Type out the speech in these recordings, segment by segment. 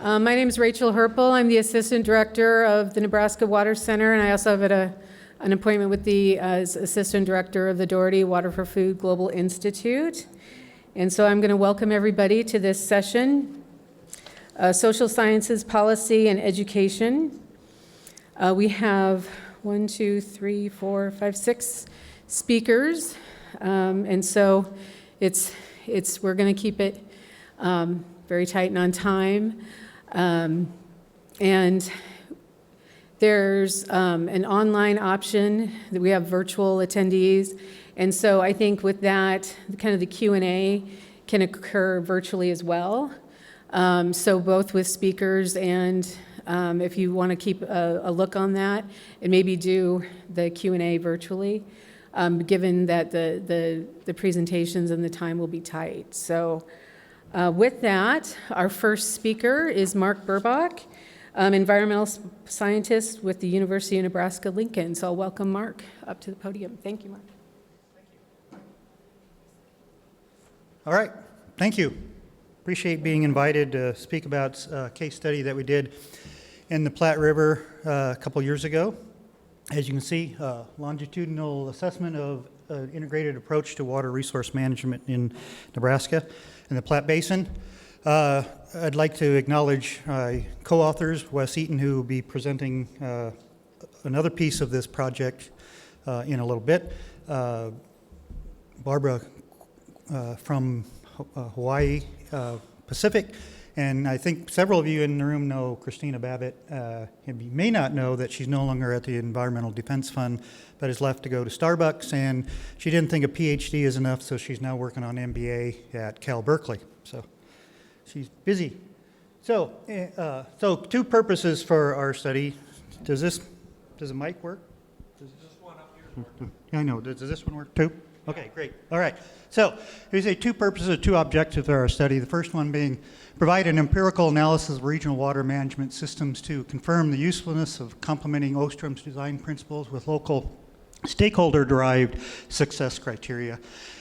My name is Rachel Herpel. I'm the Assistant Director of the Nebraska Water Center, and I also have an appointment with the as Assistant Director of the Doherty Water for Food Global Institute. And so I'm going to welcome everybody to this session, Social Sciences, Policy, and Education. We have 6 speakers, and so we're going to keep it very tight and on time. And there's an online option that we have virtual attendees. And so I think with that, kind of the Q&A can occur virtually as well. So both with speakers and if you want to keep a look on that and maybe do the Q&A virtually, given that the presentations and the time will be tight. So with that, our first speaker is Mark Burbach, environmental scientist with the University of Nebraska-Lincoln. So I'll welcome Mark up to the podium. Thank you, Mark. Thank you. All right, thank you. Appreciate being invited to speak about a case study that we did in the Platte River a couple years ago. As you can see, longitudinal assessment of an integrated approach to water resource management in Nebraska in the Platte Basin. I'd like to acknowledge my co-authors, Weston Eaton, who will be presenting another piece of this project in a little bit. Barbara from Hawaii Pacific, and I think several of you in the room know Christina Babbitt. You may not know that she's no longer at the Environmental Defense Fund, but is left to go to Starbucks, and she didn't think a PhD is enough, so she's now working on MBA at Cal Berkeley. So she's busy. So two purposes for our study. Does the mic work? Does this one up here work? Yeah, I know. Does this one work too? Okay, great. All right. So here's two purposes, two objectives of our study. The first one being provide an empirical analysis of regional water management systems to confirm the usefulness of complementing Ostrom's design principles with local stakeholder-derived success criteria.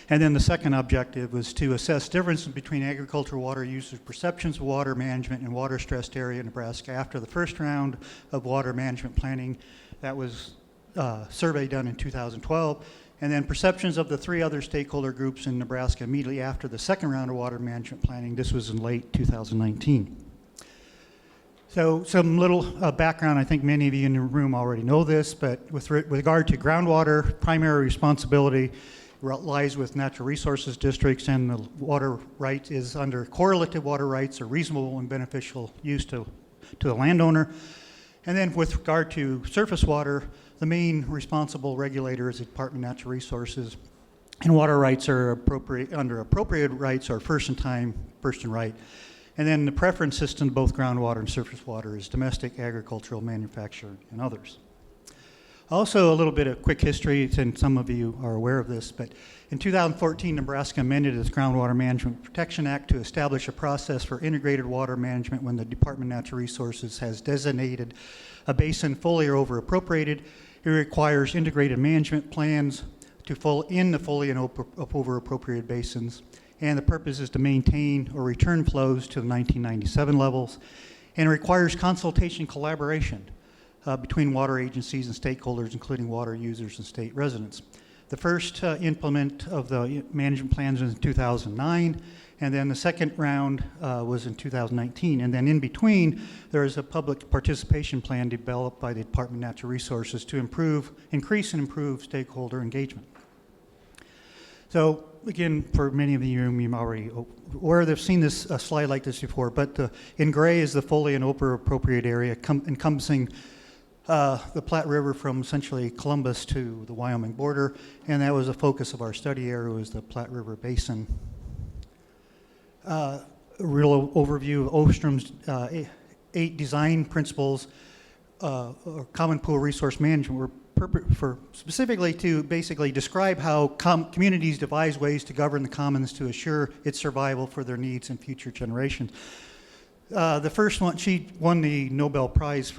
And then the second objective was to assess differences between agricultural water users' perceptions of water management in water-stressed area in Nebraska after the first round of water management planning. That was a survey done in 2012. And then perceptions of the 3 other stakeholder groups in Nebraska immediately after the second round of water management planning. This was in late 2019. So some little background. I think many of you in the room already know this, but with regard to groundwater, primary responsibility lies with natural resources districts, and the water right is under correlative water rights or reasonable and beneficial use to the landowner. And then with regard to surface water, the main responsible regulator is the Department of Natural Resources, and water rights are under appropriate rights or first in time, first in right. And then the preference system, both groundwater and surface water, is domestic, agricultural, manufacturing, and others. Also, a little bit of quick history, and some of you are aware of this, but in 2014, Nebraska amended its Groundwater Management Protection Act to establish a process for integrated water management when the Department of Natural Resources has designated a basin fully or over appropriated. It requires integrated management plans in the fully and over appropriated basins. And the purpose is to maintain or return flows to the 1997 levels. And it requires consultation collaboration between water agencies and stakeholders, including water users and state residents. The first implement of the management plans was in 2009, and then the second round was in 2019. And then in between, there is a public participation plan developed by the Department of Natural Resources to increase and improve stakeholder engagement. So again, for many of you already aware, they've seen this slide like this before, but in gray is the fully and over appropriate area encompassing the Platte River from essentially Columbus to the Wyoming border, and that was a focus of our study area, was the Platte River Basin. A real overview of Ostrom's 8 design principles or common pool resource management were specifically to basically describe how communities devise ways to govern the commons to assure its survival for their needs and future generations. The first one, she won the Nobel Prize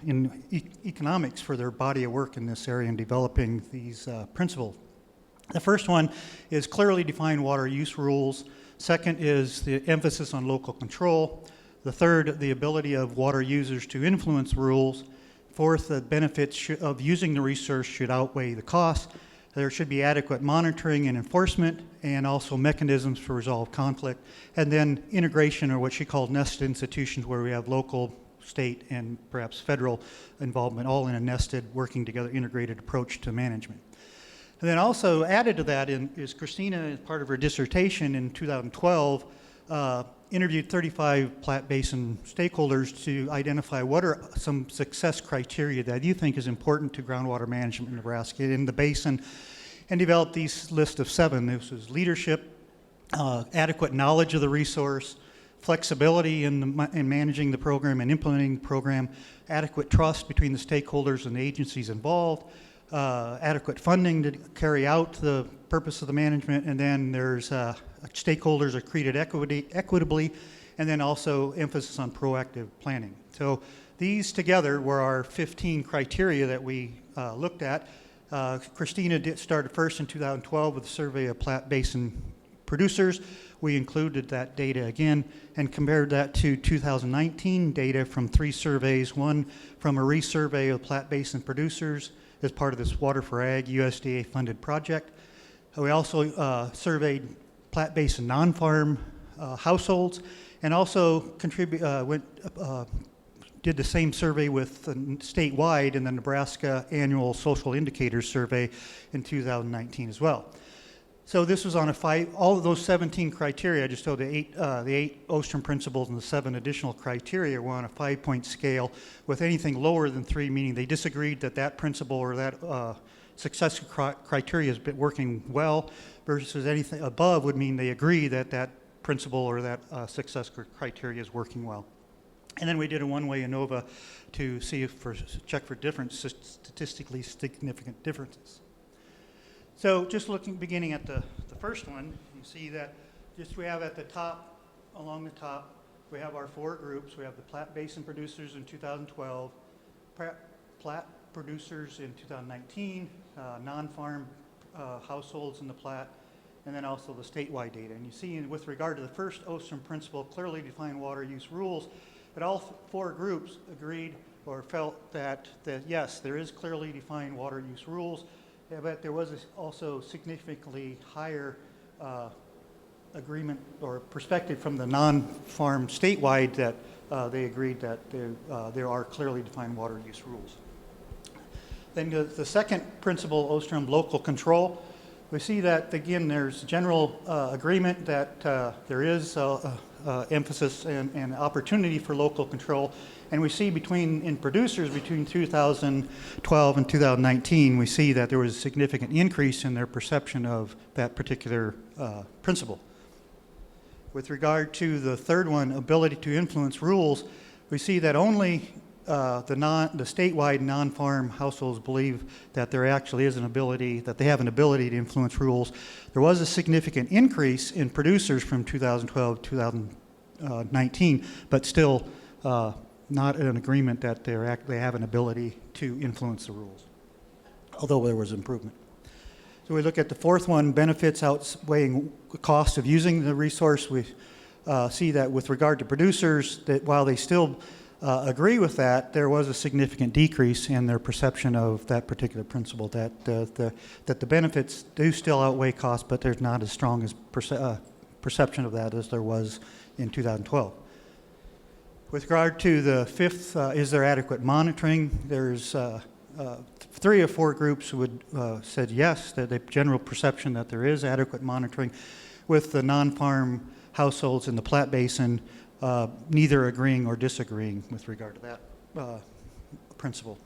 in economics for their body of work in this area in developing these principles. The first one is clearly defined water use rules. Second is the emphasis on local control. The third, the ability of water users to influence rules. Fourth, the benefits of using the resource should outweigh the costs. There should be adequate monitoring and enforcement, and also mechanisms to resolve conflict. And then integration, or what she called nested institutions, where we have local, state, and perhaps federal involvement, all in a nested, working together, integrated approach to management. And then also added to that is Christina, as part of her dissertation in 2012, interviewed 35 Platte Basin stakeholders to identify what are some success criteria that you think is important to groundwater management in Nebraska in the basin, and developed these list of 7. This was leadership, adequate knowledge of the resource, flexibility in managing the program and implementing the program, adequate trust between the stakeholders and the agencies involved, adequate funding to carry out the purpose of the management, and then there's stakeholders are treated equitably, and then also emphasis on proactive planning. So these together were our 15 criteria that we looked at. Christina started first in 2012 with a survey of Platte Basin producers. We included that data again and compared that to 2019 data from 3 surveys, one from a resurvey of Platte Basin producers as part of this Water for Ag USDA funded project. We also surveyed Platte Basin non-farm households, and also did the same survey with statewide in the Nebraska Annual Social Indicators Survey in 2019 as well. So this was on all of those 17 criteria. I just told the eight Ostrom principles and the 7 additional criteria were on a 5-point scale, with anything lower than 3 meaning they disagreed that that principle or that success criteria has been working well, versus anything above would mean they agree that that principle or that success criteria is working well. And then we did a one-way ANOVA to see check for different statistically significant differences. So just beginning at the first one, you see that we have at the top, along the top, we have our 4 groups. We have the Platte Basin producers in 2012, Platte producers in 2019, non-farm households in the Platte, and then also the statewide data. And you see with regard to the first Ostrom principle, clearly defined water use rules, that all 4 groups agreed or felt that yes, there is clearly defined water use rules, but there was also significantly higher agreement or perspective from the non-farm statewide that they agreed that there are clearly defined water use rules. Then the second principle, Ostrom local control, we see that again there's general agreement that there is emphasis and opportunity for local control. And we see in producers between 2012 and 2019, we see that there was a significant increase in their perception of that particular principle. With regard to the third one, ability to influence rules, we see that only the statewide non-farm households believe that there actually is that they have an ability to influence rules. There was a significant increase in producers from 2012 to 2019, but still not an agreement that they have an ability to influence the rules, although there was improvement. So we look at the fourth one, benefits outweighing the cost of using the resource. We see that with regard to producers, that while they still agree with that, there was a significant decrease in their perception of that particular principle, that the benefits do still outweigh costs, but there's not as strong as perception of that as there was in 2012. With regard to the fifth, is there adequate monitoring? There's 3 or 4 groups who said yes, that the general perception that there is adequate monitoring, with the non-farm households in the Platte Basin neither agreeing or disagreeing with regard to that principle.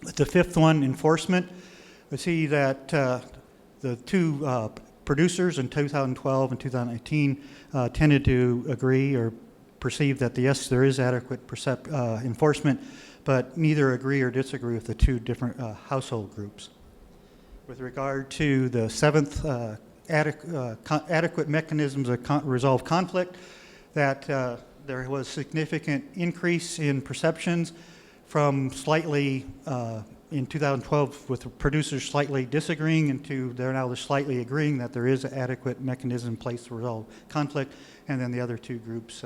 With the fifth one, enforcement, we see that the 2 producers in 2012 and 2019 tended to agree or perceive that yes, there is adequate enforcement, but neither agree or disagree with the 2 different household groups. With regard to the seventh, adequate mechanisms of resolve conflict, that there was significant increase in perceptions from slightly in 2012 with producers slightly disagreeing into they're slightly agreeing that there is an adequate mechanism in place to resolve conflict, and then the other 2 groups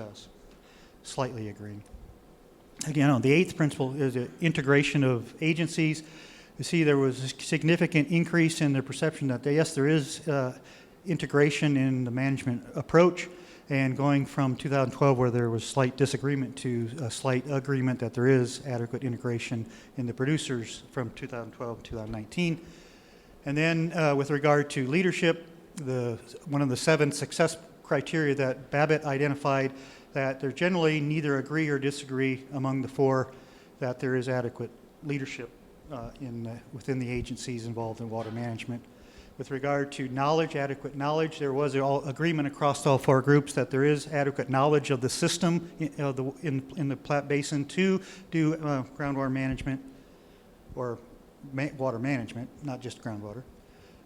slightly agreeing. Again, on the eighth principle is the integration of agencies. You see there was a significant increase in the perception that, yes, there is integration in the management approach, and going from 2012 where there was slight disagreement to a slight agreement that there is adequate integration in the producers from 2012 to 2019. And then with regard to leadership, one of the 7 success criteria that Babbitt identified, that there generally neither agree or disagree among the 4 that there is adequate leadership within the agencies involved in water management. With regard to knowledge, adequate knowledge, there was agreement across all 4 groups that there is adequate knowledge of the system in the Platte Basin to do groundwater management or water management, not just groundwater.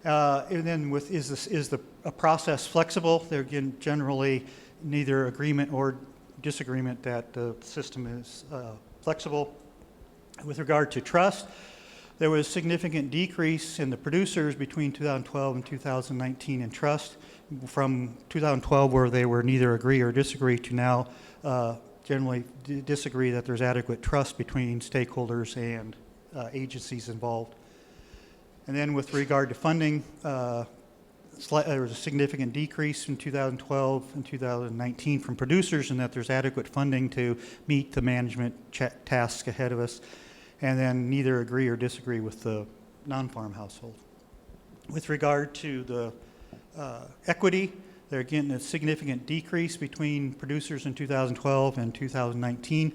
And then is a process flexible? There again, generally neither agreement or disagreement that the system is flexible. With regard to trust, there was significant decrease in the producers between 2012 and 2019 in trust, from 2012 where they were neither agree or disagree to now generally disagree that there's adequate trust between stakeholders and agencies involved. And then with regard to funding, there was a significant decrease in 2012 and 2019 from producers, and that there's adequate funding to meet the management tasks ahead of us. And then neither agree or disagree with the non-farm household. With regard to the equity, there again a significant decrease between producers in 2012 and 2019,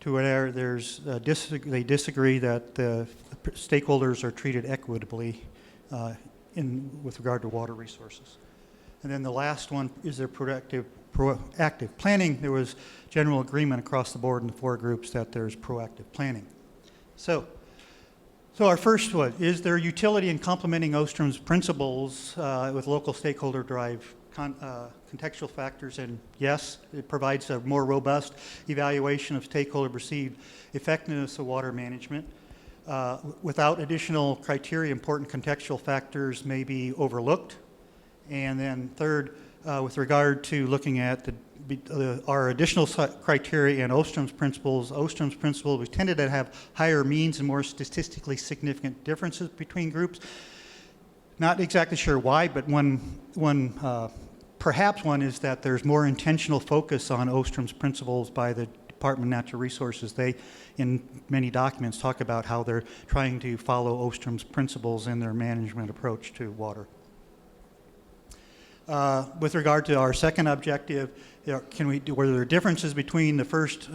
to where they disagree that the stakeholders are treated equitably with regard to water resources. And then the last one is their proactive planning. There was general agreement across the board in the 4 groups that there's proactive planning. So our first one, is there utility in complementing Ostrom's principles with local stakeholder drive contextual factors? And yes, it provides a more robust evaluation of stakeholder perceived effectiveness of water management. Without additional criteria, important contextual factors may be overlooked. And then third, with regard to looking at our additional criteria and Ostrom's principles, we tended to have higher means and more statistically significant differences between groups. Not exactly sure why, but perhaps one is that there's more intentional focus on Ostrom's principles by the Department of Natural Resources. They, in many documents, talk about how they're trying to follow Ostrom's principles in their management approach to water. With regard to our second objective, were there differences between the first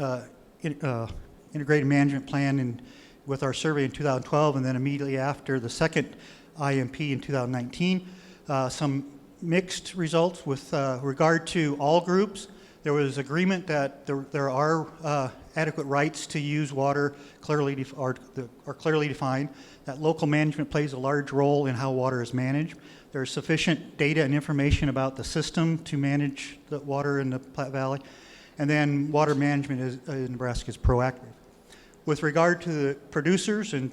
integrated management plan with our survey in 2012 and then immediately after the second IMP in 2019? Some mixed results with regard to all groups. There was agreement that there are adequate rights to use water are clearly defined, that local management plays a large role in how water is managed. There's sufficient data and information about the system to manage the water in the Platte Valley. And then water management in Nebraska is proactive. With regard to the producers, and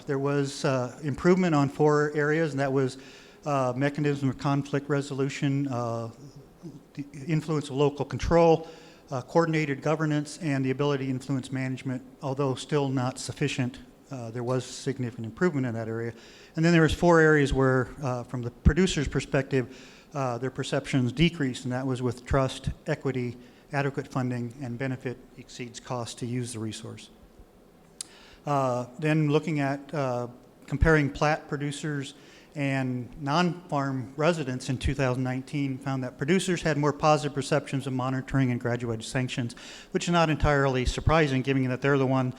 there was improvement on 4 areas, and that was mechanism of conflict resolution, the influence of local control, coordinated governance, and the ability to influence management. Although still not sufficient, there was significant improvement in that area. And then there was 4 areas where, from the producer's perspective, their perceptions decreased, and that was with trust, equity, adequate funding, and benefit exceeds cost to use the resource. Then looking at comparing Platte producers and non-farm residents in 2019, found that producers had more positive perceptions of monitoring and graduated sanctions, which is not entirely surprising, given that they're the one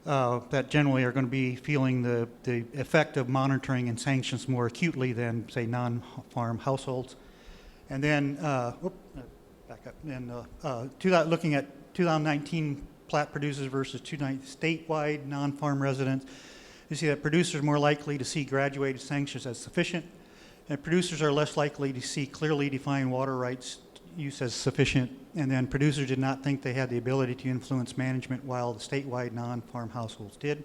that generally are going to be feeling the effect of monitoring and sanctions more acutely than, say, non-farm households. And then, back up, and looking at 2019 Platte producers versus 2019 statewide non-farm residents, you see that producers are more likely to see graduated sanctions as sufficient, and producers are less likely to see clearly defined water rights use as sufficient, and then producers did not think they had the ability to influence management while the statewide non-farm households did.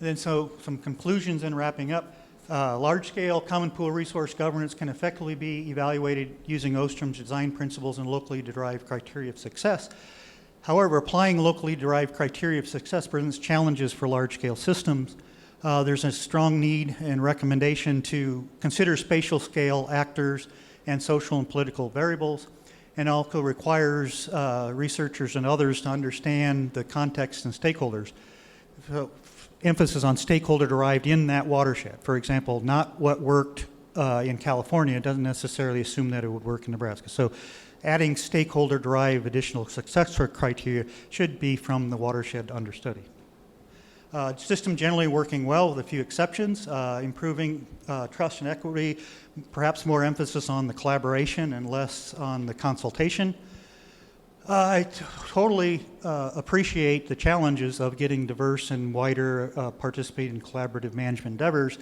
And then so some conclusions in wrapping up. Large-scale common pool resource governance can effectively be evaluated using Ostrom's design principles and locally derived criteria of success. However, applying locally derived criteria of success presents challenges for large-scale systems. There's a strong need and recommendation to consider spatial scale actors and social and political variables, and also requires researchers and others to understand the context and stakeholders. So, emphasis on stakeholder derived in that watershed. For example, not what worked in California doesn't necessarily assume that it would work in Nebraska. So adding stakeholder derived additional success criteria should be from the watershed under study. System generally working well with a few exceptions, improving trust and equity, perhaps more emphasis on the collaboration and less on the consultation. I totally appreciate the challenges of getting diverse and wider participating collaborative management endeavors.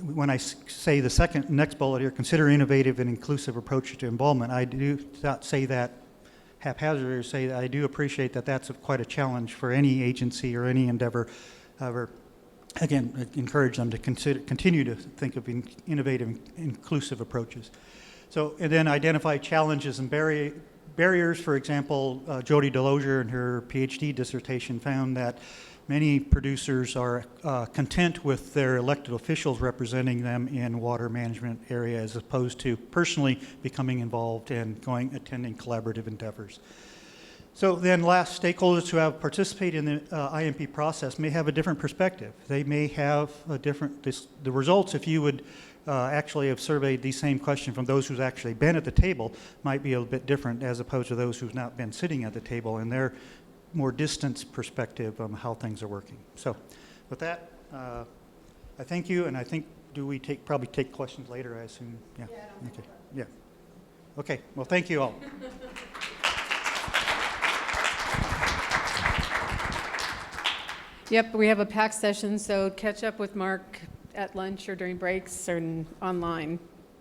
When I say the next bullet here, consider innovative and inclusive approaches to involvement, I do not say that haphazardly, say that I do appreciate that that's quite a challenge for any agency or any endeavor. However, again, encourage them to continue to think of innovative, inclusive approaches. So, and then identify challenges and barriers. For example, Jody Delosier in her PhD dissertation found that many producers are content with their elected officials representing them in water management area as opposed to personally becoming involved and attending collaborative endeavors. So then last, stakeholders who have participated in the IMP process may have a different perspective. They may have a different, the results, if you would actually have surveyed these same questions from those who's actually been at the table, might be a bit different as opposed to those who've not been sitting at the table and their more distant perspective on how things are working. So with that, I thank you, and I think, do we probably take questions later, I assume? Yeah. Okay. Yeah. Okay, well, thank you all. Yep, we have a packed session, so catch up with Mark at lunch or during breaks or online.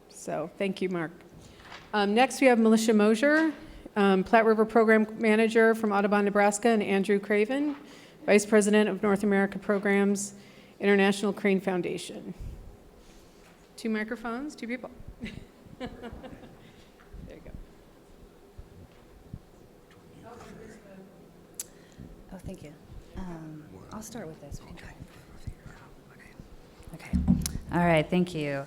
So thank you, Mark. Next, we have Melissa Mosier, Platte River Program Manager from Audubon, Nebraska, and Andrew Caven, Vice President of North America Programs, International Crane Foundation. 2 microphones, 2 people. There you go. Oh, thank you. I'll start with this. Okay. All right, thank you.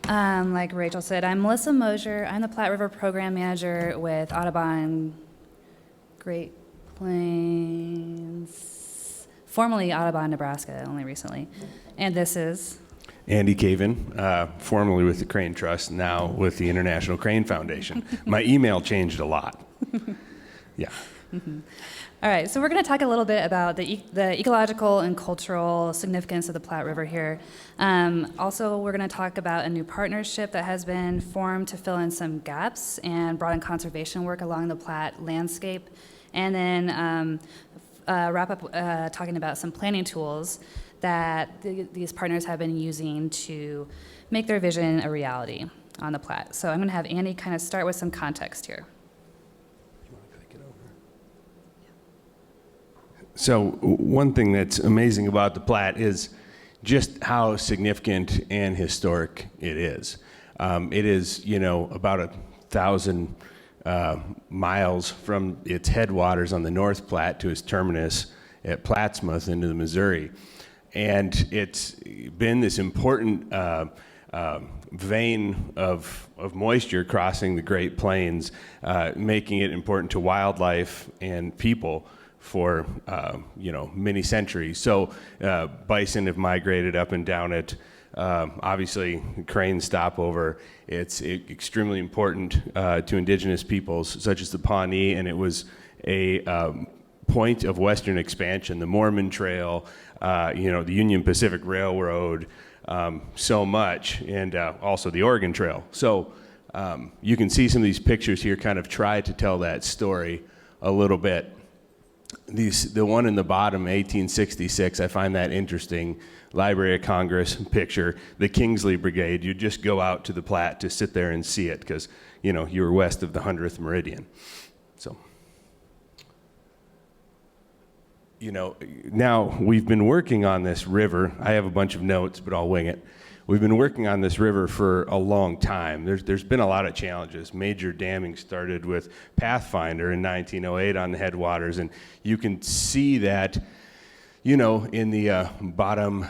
Like Rachel said, I'm Melissa Mosier. I'm the Platte River Program Manager with Audubon Great Plains, formerly Audubon, Nebraska, only recently. And this is? Andy Caven, formerly with the Crane Trust, now with the International Crane Foundation. My email changed a lot. Yeah. Mm-hmm. All right, so we're going to talk a little bit about the ecological and cultural significance of the Platte River here. Also, we're going to talk about a new partnership that has been formed to fill in some gaps and broaden conservation work along the Platte landscape. And then wrap up talking about some planning tools that these partners have been using to make their vision a reality on the Platte. So I'm going to have Andy kind of start with some context here. So one thing that's amazing about the Platte is just how significant and historic it is. It is, about 1,000 miles from its headwaters on the North Platte to its terminus at Plattsmouth into the Missouri. And it's been this important vein of moisture crossing the Great Plains, making it important to wildlife and people for many centuries. So bison have migrated up and down it. Obviously, cranes stop over. It's extremely important to indigenous peoples such as the Pawnee, and it was a point of Western expansion. The Mormon Trail, the Union Pacific Railroad, so much, and also the Oregon Trail. So you can see some of these pictures here kind of try to tell that story a little bit. The one in the bottom, 1866, I find that interesting. Library of Congress picture, the Kingsley Brigade. You just go out to the Platte to sit there and see it because, you were west of the 100th meridian. So now we've been working on this river. I have a bunch of notes, but I'll wing it. We've been working on this river for a long time. There's been a lot of challenges. Major damming started with Pathfinder in 1908 on the headwaters, and you can see that, in the bottom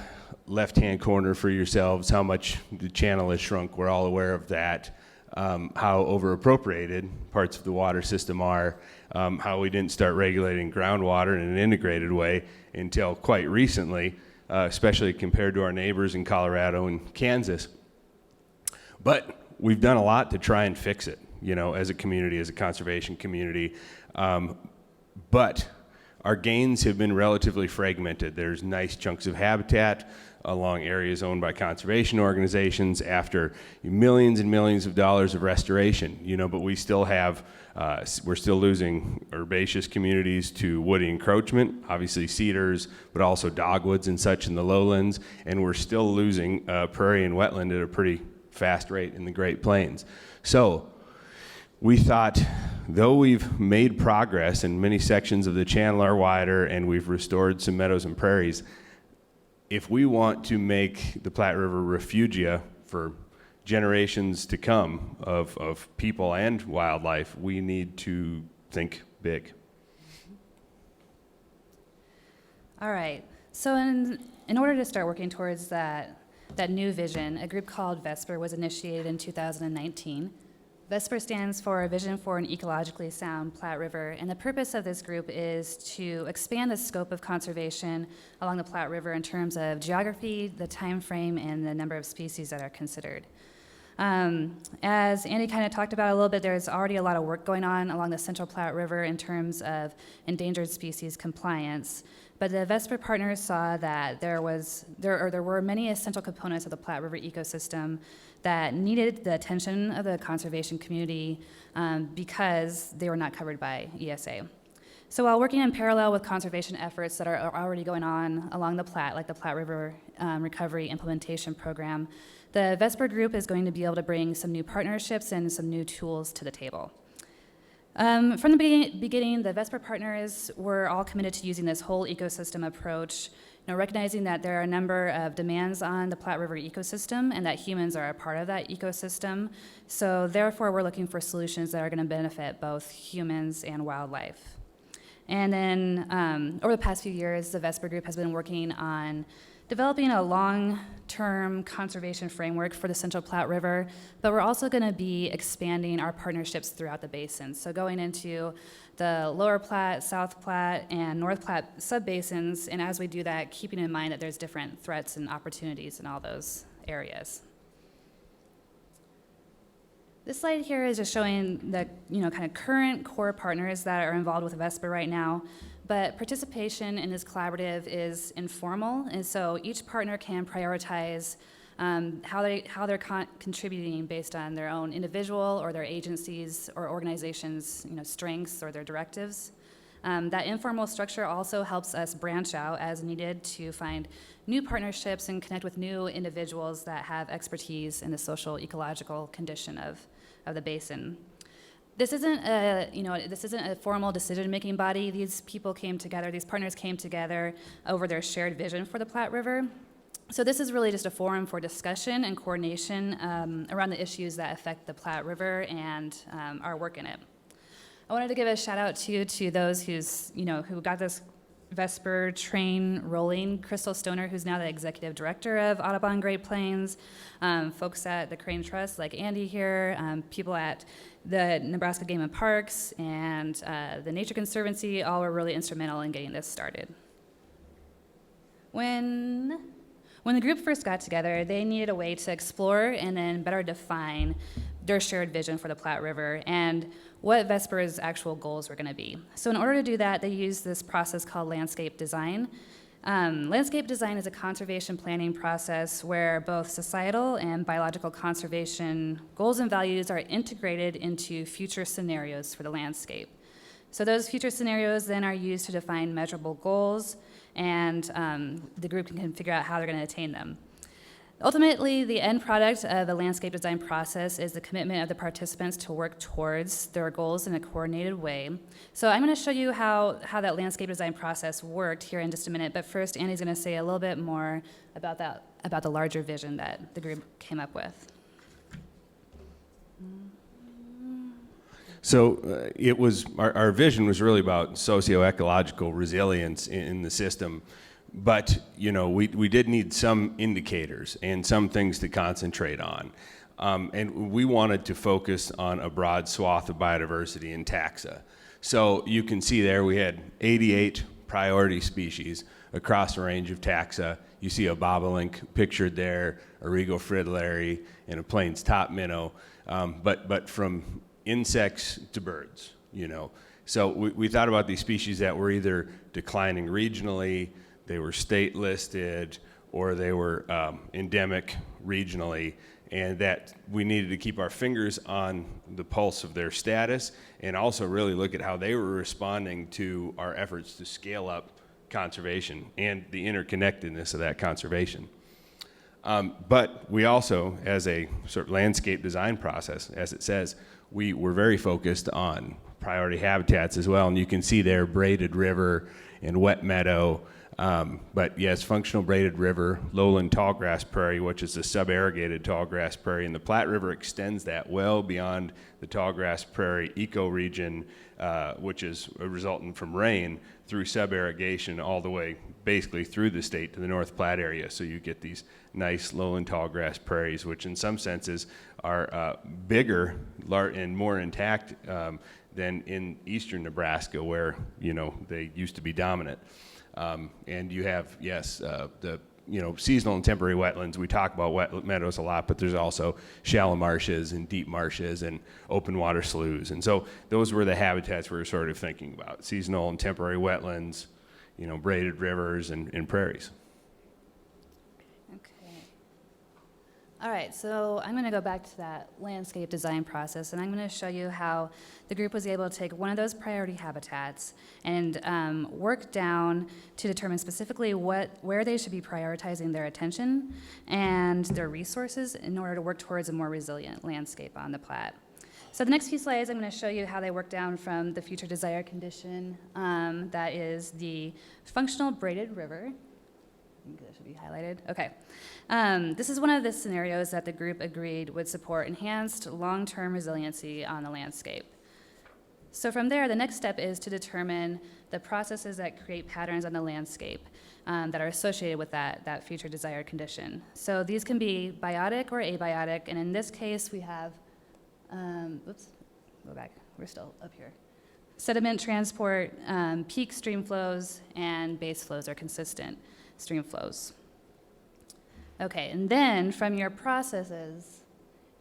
left-hand corner for yourselves, how much the channel has shrunk. We're all aware of that. How over-appropriated parts of the water system are, how we didn't start regulating groundwater in an integrated way until quite recently, especially compared to our neighbors in Colorado and Kansas. But we've done a lot to try and fix it, as a community, as a conservation community. But our gains have been relatively fragmented. There's nice chunks of habitat along areas owned by conservation organizations after millions and millions of dollars of restoration, but we still have, we're still losing herbaceous communities to woody encroachment, obviously cedars, but also dogwoods and such in the lowlands, and we're still losing prairie and wetland at a pretty fast rate in the Great Plains. So we thought, though we've made progress and many sections of the channel are wider and we've restored some meadows and prairies, if we want to make the Platte River refugia for generations to come of people and wildlife, we need to think big. All right. So in order to start working towards that new vision, a group called VESPR was initiated in 2019. VESPR stands for Vision for an Ecologically Sound Platte River, and the purpose of this group is to expand the scope of conservation along the Platte River in terms of geography, the time frame, and the number of species that are considered. As Andy kind of talked about a little bit, there's already a lot of work going on along the Central Platte River in terms of endangered species compliance. But the VESPR partners saw that there were many essential components of the Platte River ecosystem that needed the attention of the conservation community because they were not covered by ESA. So while working in parallel with conservation efforts that are already going on along the Platte, like the Platte River Recovery Implementation Program, the VESPR group is going to be able to bring some new partnerships and some new tools to the table. From the beginning, the VESPR partners were all committed to using this whole ecosystem approach, recognizing that there are a number of demands on the Platte River ecosystem and that humans are a part of that ecosystem. So therefore, we're looking for solutions that are going to benefit both humans and wildlife. And then over the past few years, the VESPR group has been working on developing a long-term conservation framework for the Central Platte River, but we're also going to be expanding our partnerships throughout the basin. So going into the Lower Platte, South Platte, and North Platte subbasins, and as we do that, keeping in mind that there's different threats and opportunities in all those areas. This slide here is just showing the kind of current core partners that are involved with VESPR right now. But participation in this collaborative is informal, and so each partner can prioritize how they're contributing based on their own individual or their agencies or organizations' strengths or their directives. That informal structure also helps us branch out as needed to find new partnerships and connect with new individuals that have expertise in the social ecological condition of the basin. This isn't a formal decision-making body. These people came together, these partners came together over their shared vision for the Platte River. So this is really just a forum for discussion and coordination around the issues that affect the Platte River and our work in it. I wanted to give a shout out to those who got this VESPR train rolling. Crystal Stoner, who's now the executive director of Audubon Great Plains, folks at the Crane Trust like Andy here, people at the Nebraska Game and Parks, and the Nature Conservancy all were really instrumental in getting this started. When the group first got together, they needed a way to explore and then better define their shared vision for the Platte River and what VESPR's actual goals were going to be. So in order to do that, they used this process called landscape design. Landscape design is a conservation planning process where both societal and biological conservation goals and values are integrated into future scenarios for the landscape. So those future scenarios then are used to define measurable goals, and the group can figure out how they're going to attain them. Ultimately, the end product of the landscape design process is the commitment of the participants to work towards their goals in a coordinated way. So I'm going to show you how that landscape design process worked here in just a minute, but first Andy's going to say a little bit more about the larger vision that the group came up with. So it was our vision was really about socio-ecological resilience in the system. But, we did need some indicators and some things to concentrate on. And we wanted to focus on a broad swath of biodiversity in taxa. So you can see there we had 88 priority species across a range of taxa. You see a bobolink pictured there, a regal fritillary, and a plains top minnow. But from insects to birds, So we thought about these species that were either declining regionally, they were state listed, or they were endemic regionally, and that we needed to keep our fingers on the pulse of their status and also really look at how they were responding to our efforts to scale up conservation and the interconnectedness of that conservation. But we also, as a sort of landscape design process, as it says, we were very focused on priority habitats as well, and you can see there braided river and wet meadow. But yes, functional braided river, lowland tallgrass prairie, which is a sub-irrigated tallgrass prairie, and the Platte River extends that well beyond the tallgrass prairie ecoregion, which is resultant from rain, through sub-irrigation all the way basically through the state to the North Platte area. So you get these nice lowland tallgrass prairies, which in some senses are bigger and more intact than in eastern Nebraska, where they used to be dominant. And you have, the seasonal and temporary wetlands. We talk about wet meadows a lot, but there's also shallow marshes and deep marshes and open water sloughs. And so those were the habitats we were sort of thinking about: seasonal and temporary wetlands, braided rivers and prairies. All right, so I'm going to go back to that landscape design process, and I'm going to show you how the group was able to take one of those priority habitats and work down to determine specifically where they should be prioritizing their attention and their resources in order to work towards a more resilient landscape on the Platte. So the next few slides, I'm going to show you how they work down from the future desired condition, that is the functional braided river. I think that should be highlighted. Okay. This is one of the scenarios that the group agreed would support enhanced long-term resiliency on the landscape. So from there, the next step is to determine the processes that create patterns on the landscape that are associated with that future desired condition. So these can be biotic or abiotic, and in this case, we have, go back, we're still up here. Sediment transport, peak stream flows, and base flows are consistent stream flows. Okay, and then from your processes,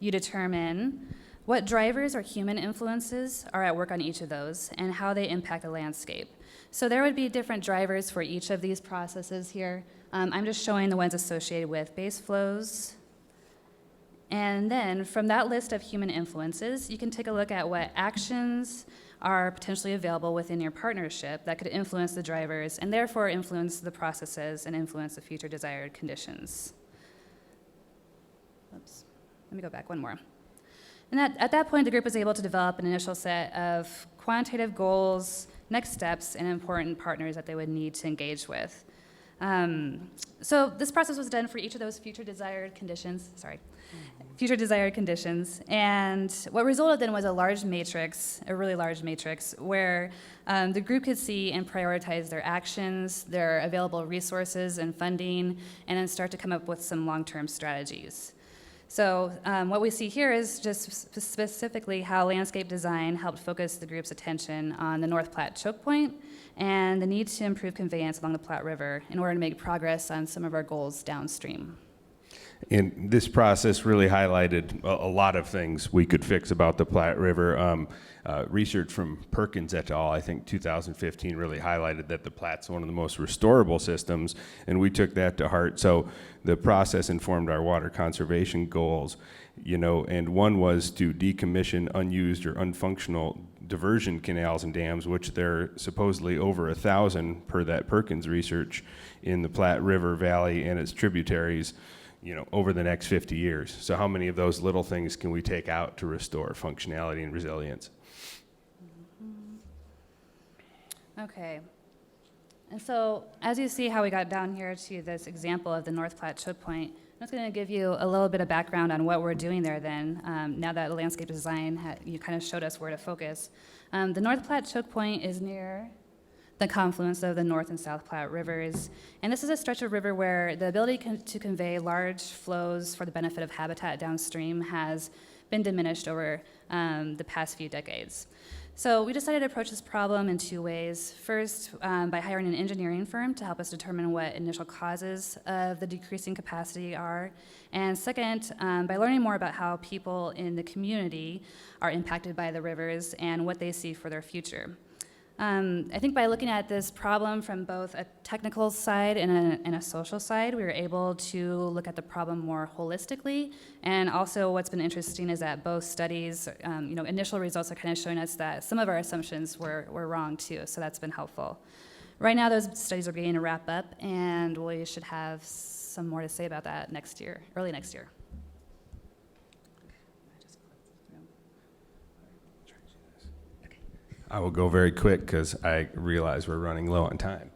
you determine what drivers or human influences are at work on each of those and how they impact the landscape. So there would be different drivers for each of these processes here. I'm just showing the ones associated with base flows. And then from that list of human influences, you can take a look at what actions are potentially available within your partnership that could influence the drivers and therefore influence the processes and influence the future desired conditions. Oops, let me go back one more. And at that point, the group was able to develop an initial set of quantitative goals, next steps, and important partners that they would need to engage with. So this process was done for each of those future desired conditions, and what resulted then was a large matrix, a really large matrix, where the group could see and prioritize their actions, their available resources and funding, and then start to come up with some long-term strategies. So what we see here is just specifically how landscape design helped focus the group's attention on the North Platte choke point and the need to improve conveyance along the Platte River in order to make progress on some of our goals downstream. And this process really highlighted a lot of things we could fix about the Platte River. Research from Perkins et al., I think 2015, really highlighted that the Platte's one of the most restorable systems, and we took that to heart. So the process informed our water conservation goals, and one was to decommission unused or unfunctional diversion canals and dams, which there are supposedly over 1,000 per that Perkins research in the Platte River Valley and its tributaries. over the next 50 years. So how many of those little things can we take out to restore functionality and resilience? Okay. And so as you see how we got down here to this example of the North Platte choke point, I'm just going to give you a little bit of background on what we're doing there then, now that landscape design, you kind of showed us where to focus. The North Platte choke point is near the confluence of the North and South Platte rivers. And this is a stretch of river where the ability to convey large flows for the benefit of habitat downstream has been diminished over the past few decades. So we decided to approach this problem in two ways. First, by hiring an engineering firm to help us determine what initial causes of the decreasing capacity are. And second, by learning more about how people in the community are impacted by the rivers and what they see for their future. I think by looking at this problem from both a technical side and a social side, we were able to look at the problem more holistically. And also what's been interesting is that both studies, initial results are kind of showing us that some of our assumptions were wrong too, so that's been helpful. Right now those studies are beginning to wrap up, and we should have some more to say about that next year, early next year. I will go very quick because I realize we're running low on time.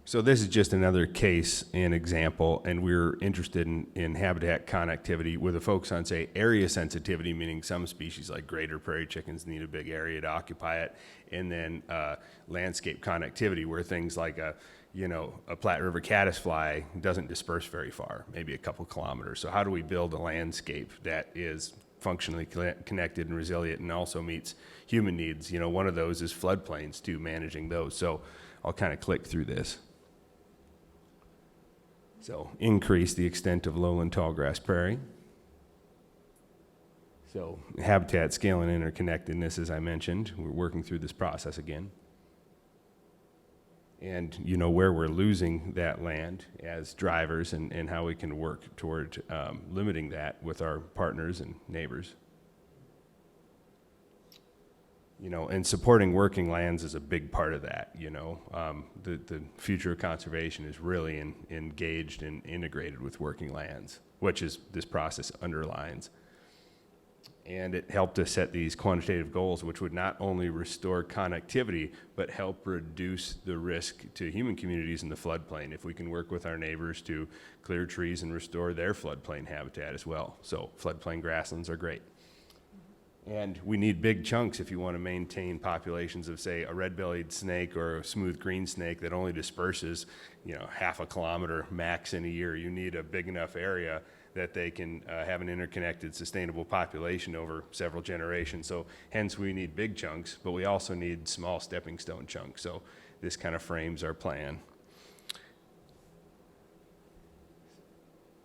So this is just another case and example, and we're interested in habitat connectivity with a focus on, say, area sensitivity, meaning some species like greater prairie chickens need a big area to occupy it, and then landscape connectivity where things like a Platte River caddisfly doesn't disperse very far, maybe a couple kilometers. So how do we build a landscape that is functionally connected and resilient and also meets human needs? One of those is floodplains too, managing those. So I'll kind of click through this. So increase the extent of lowland tallgrass prairie. So habitat scale and interconnectedness, as I mentioned, we're working through this process again. And where we're losing that land as drivers and how we can work toward limiting that with our partners and neighbors. And supporting working lands is a big part of that. The future of conservation is really engaged and integrated with working lands, which is this process underlines. And it helped us set these quantitative goals, which would not only restore connectivity, but help reduce the risk to human communities in the floodplain if we can work with our neighbors to clear trees and restore their floodplain habitat as well. So floodplain grasslands are great. And we need big chunks if you want to maintain populations of, say, a red-bellied snake or a smooth green snake that only disperses, half a kilometer max in a year. You need a big enough area that they can have an interconnected, sustainable population over several generations. So hence we need big chunks, but we also need small stepping stone chunks. So this kind of frames our plan.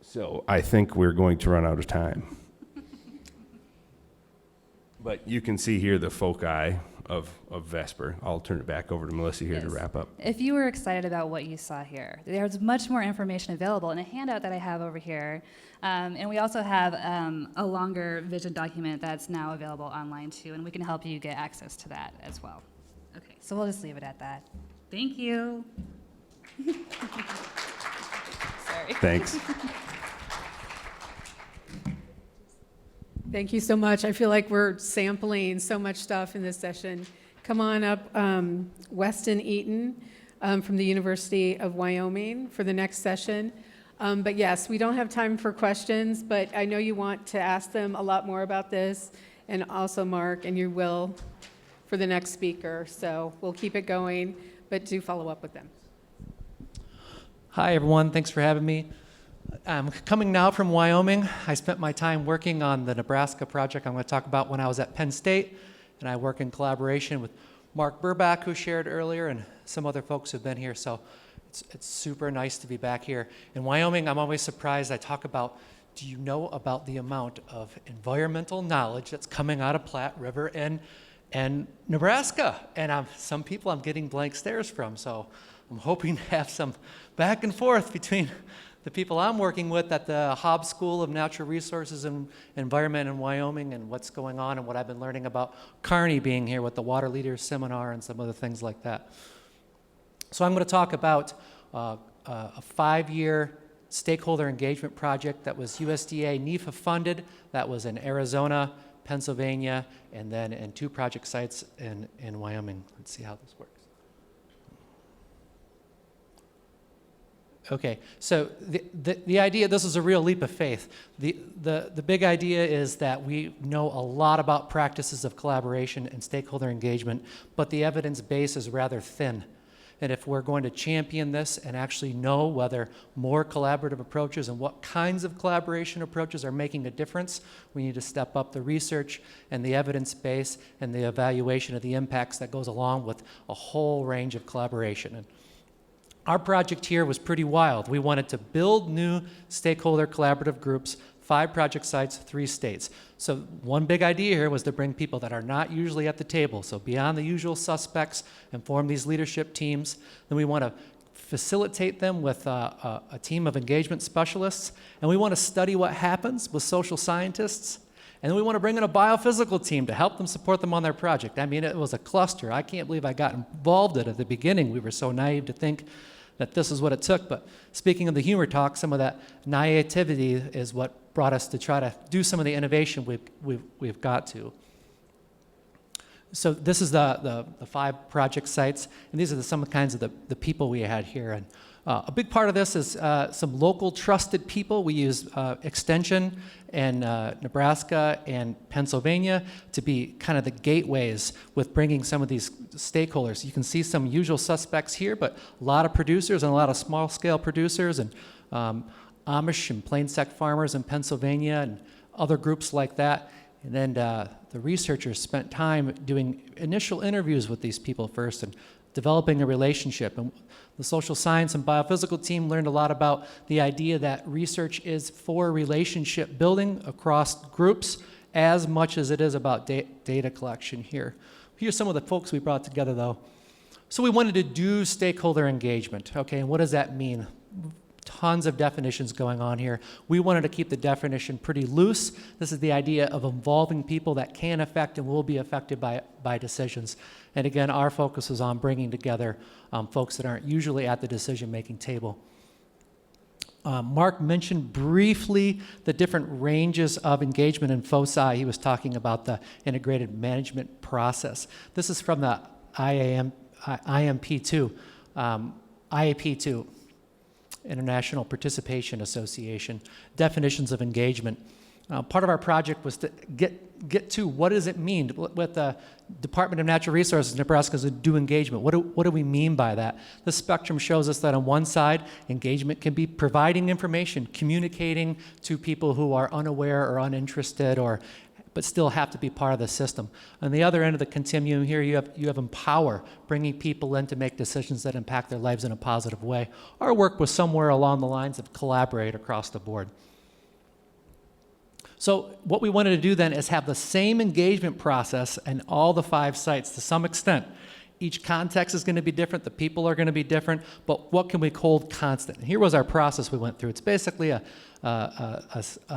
So I think we're going to run out of time. But you can see here the foci of Vesper. I'll turn it back over to Melissa here to wrap up. If you were excited about what you saw here, there's much more information available in a handout that I have over here. And we also have a longer vision document that's now available online too, and we can help you get access to that as well. Okay, so we'll just leave it at that. Thank you. Sorry. Thanks. Thank you so much. I feel like we're sampling so much stuff in this session. Come on up, Weston Eaton from the University of Wyoming for the next session. But yes, we don't have time for questions, but I know you want to ask them a lot more about this, and also Mark, and you will for the next speaker. So we'll keep it going, but do follow up with them. Hi, everyone. Thanks for having me. I'm coming now from Wyoming. I spent my time working on the Nebraska project I'm going to talk about when I was at Penn State, and I work in collaboration with Mark Burbach, who shared earlier, and some other folks who've been here, so it's super nice to be back here. In Wyoming, I'm always surprised. I talk about, do you know about the amount of environmental knowledge that's coming out of Platte River and Nebraska? And some people I'm getting blank stares from, so I'm hoping to have some back and forth between the people I'm working with at the Haub School of Natural Resources and Environment in Wyoming, and what's going on and what I've been learning about Kearney being here with the Water Leaders Seminar and some other things like that. So I'm going to talk about a 5-year stakeholder engagement project that was USDA NEFA funded. That was in Arizona, Pennsylvania, and then in 2 project sites in Wyoming. Let's see how this works. Okay, so the idea, this is a real leap of faith. The big idea is that we know a lot about practices of collaboration and stakeholder engagement, but the evidence base is rather thin. And if we're going to champion this and actually know whether more collaborative approaches and what kinds of collaboration approaches are making a difference, we need to step up the research and the evidence base and the evaluation of the impacts that goes along with a whole range of collaboration. And our project here was pretty wild. We wanted to build new stakeholder collaborative groups, 5 project sites, 3 states. So one big idea here was to bring people that are not usually at the table, so beyond the usual suspects, and form these leadership teams. Then we want to facilitate them with a team of engagement specialists, and we want to study what happens with social scientists. And then we want to bring in a biophysical team to help them support them on their project. I mean, it was a cluster. I can't believe I got involved in it at the beginning. We were so naive to think that this is what it took. But speaking of the humor talk, some of that naivety is what brought us to try to do some of the innovation we've got to. So this is the 5 project sites, and these are some kinds of the people we had here. And a big part of this is some local trusted people. We use Extension in Nebraska and Pennsylvania to be kind of the gateways with bringing some of these stakeholders. You can see some usual suspects here, but a lot of producers and a lot of small-scale producers and Amish and plain sect farmers in Pennsylvania and other groups like that. And then the researchers spent time doing initial interviews with these people first and developing a relationship. And the social science and biophysical team learned a lot about the idea that research is for relationship building across groups as much as it is about data collection here. Here's some of the folks we brought together though. So we wanted to do stakeholder engagement, okay, and what does that mean? Tons of definitions going on here. We wanted to keep the definition pretty loose. This is the idea of involving people that can affect and will be affected by decisions. And again, our focus is on bringing together folks that aren't usually at the decision-making table. Mark mentioned briefly the different ranges of engagement in foci. He was talking about the integrated management process. This is from the IAP2, International Participation Association, definitions of engagement. Part of our project was to get to what does it mean with the Department of Natural Resources, Nebraska's do engagement. What do we mean by that? The spectrum shows us that on one side, engagement can be providing information, communicating to people who are unaware or uninterested but still have to be part of the system. On the other end of the continuum here, you have empower, bringing people in to make decisions that impact their lives in a positive way. Our work was somewhere along the lines of collaborate across the board. So what we wanted to do then is have the same engagement process in all the 5 sites to some extent. Each context is going to be different, the people are going to be different, but what can we hold constant? And here was our process we went through. It's basically a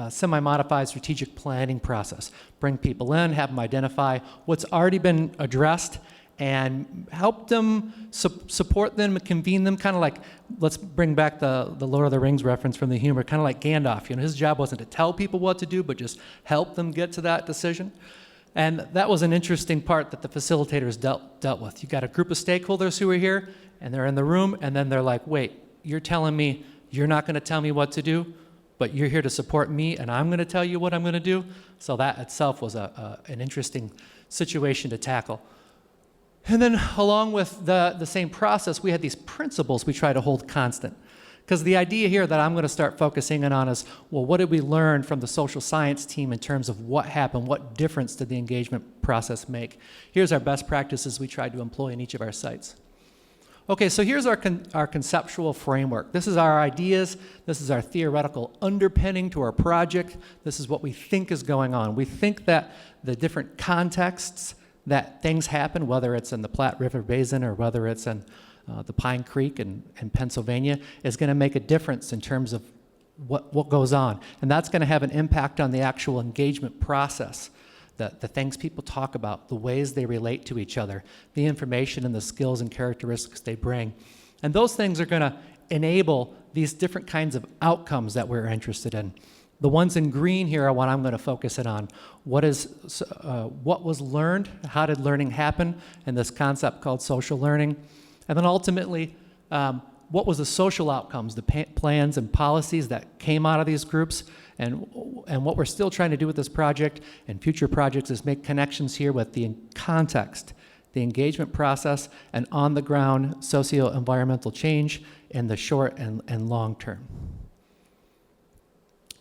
semi-modified strategic planning process. Bring people in, have them identify what's already been addressed, and help them, support them, and convene them, kind of like, let's bring back the Lord of the Rings reference from the humor, kind of like Gandalf. You know, his job wasn't to tell people what to do, but just help them get to that decision. And that was an interesting part that the facilitators dealt with. You got a group of stakeholders who are here, and they're in the room, and then they're like, wait, you're telling me you're not going to tell me what to do, but you're here to support me, and I'm going to tell you what I'm going to do? So that itself was an interesting situation to tackle. And then along with the same process, we had these principles we try to hold constant. Because the idea here that I'm going to start focusing in on is, well, what did we learn from the social science team in terms of what happened? What difference did the engagement process make? Here's our best practices we tried to employ in each of our sites. Okay, so here's our conceptual framework. This is our ideas. This is our theoretical underpinning to our project. This is what we think is going on. We think that the different contexts that things happen, whether it's in the Platte River Basin or whether it's in the Pine Creek in Pennsylvania, is going to make a difference in terms of what goes on. And that's going to have an impact on the actual engagement process, the things people talk about, the ways they relate to each other, the information and the skills and characteristics they bring. And those things are going to enable these different kinds of outcomes that we're interested in. The ones in green here are what I'm going to focus it on. What was learned? How did learning happen? And this concept called social learning. And then ultimately, what was the social outcomes, the plans and policies that came out of these groups? And what we're still trying to do with this project and future projects is make connections here with the context, the engagement process, and on-the-ground socio-environmental change in the short and long term.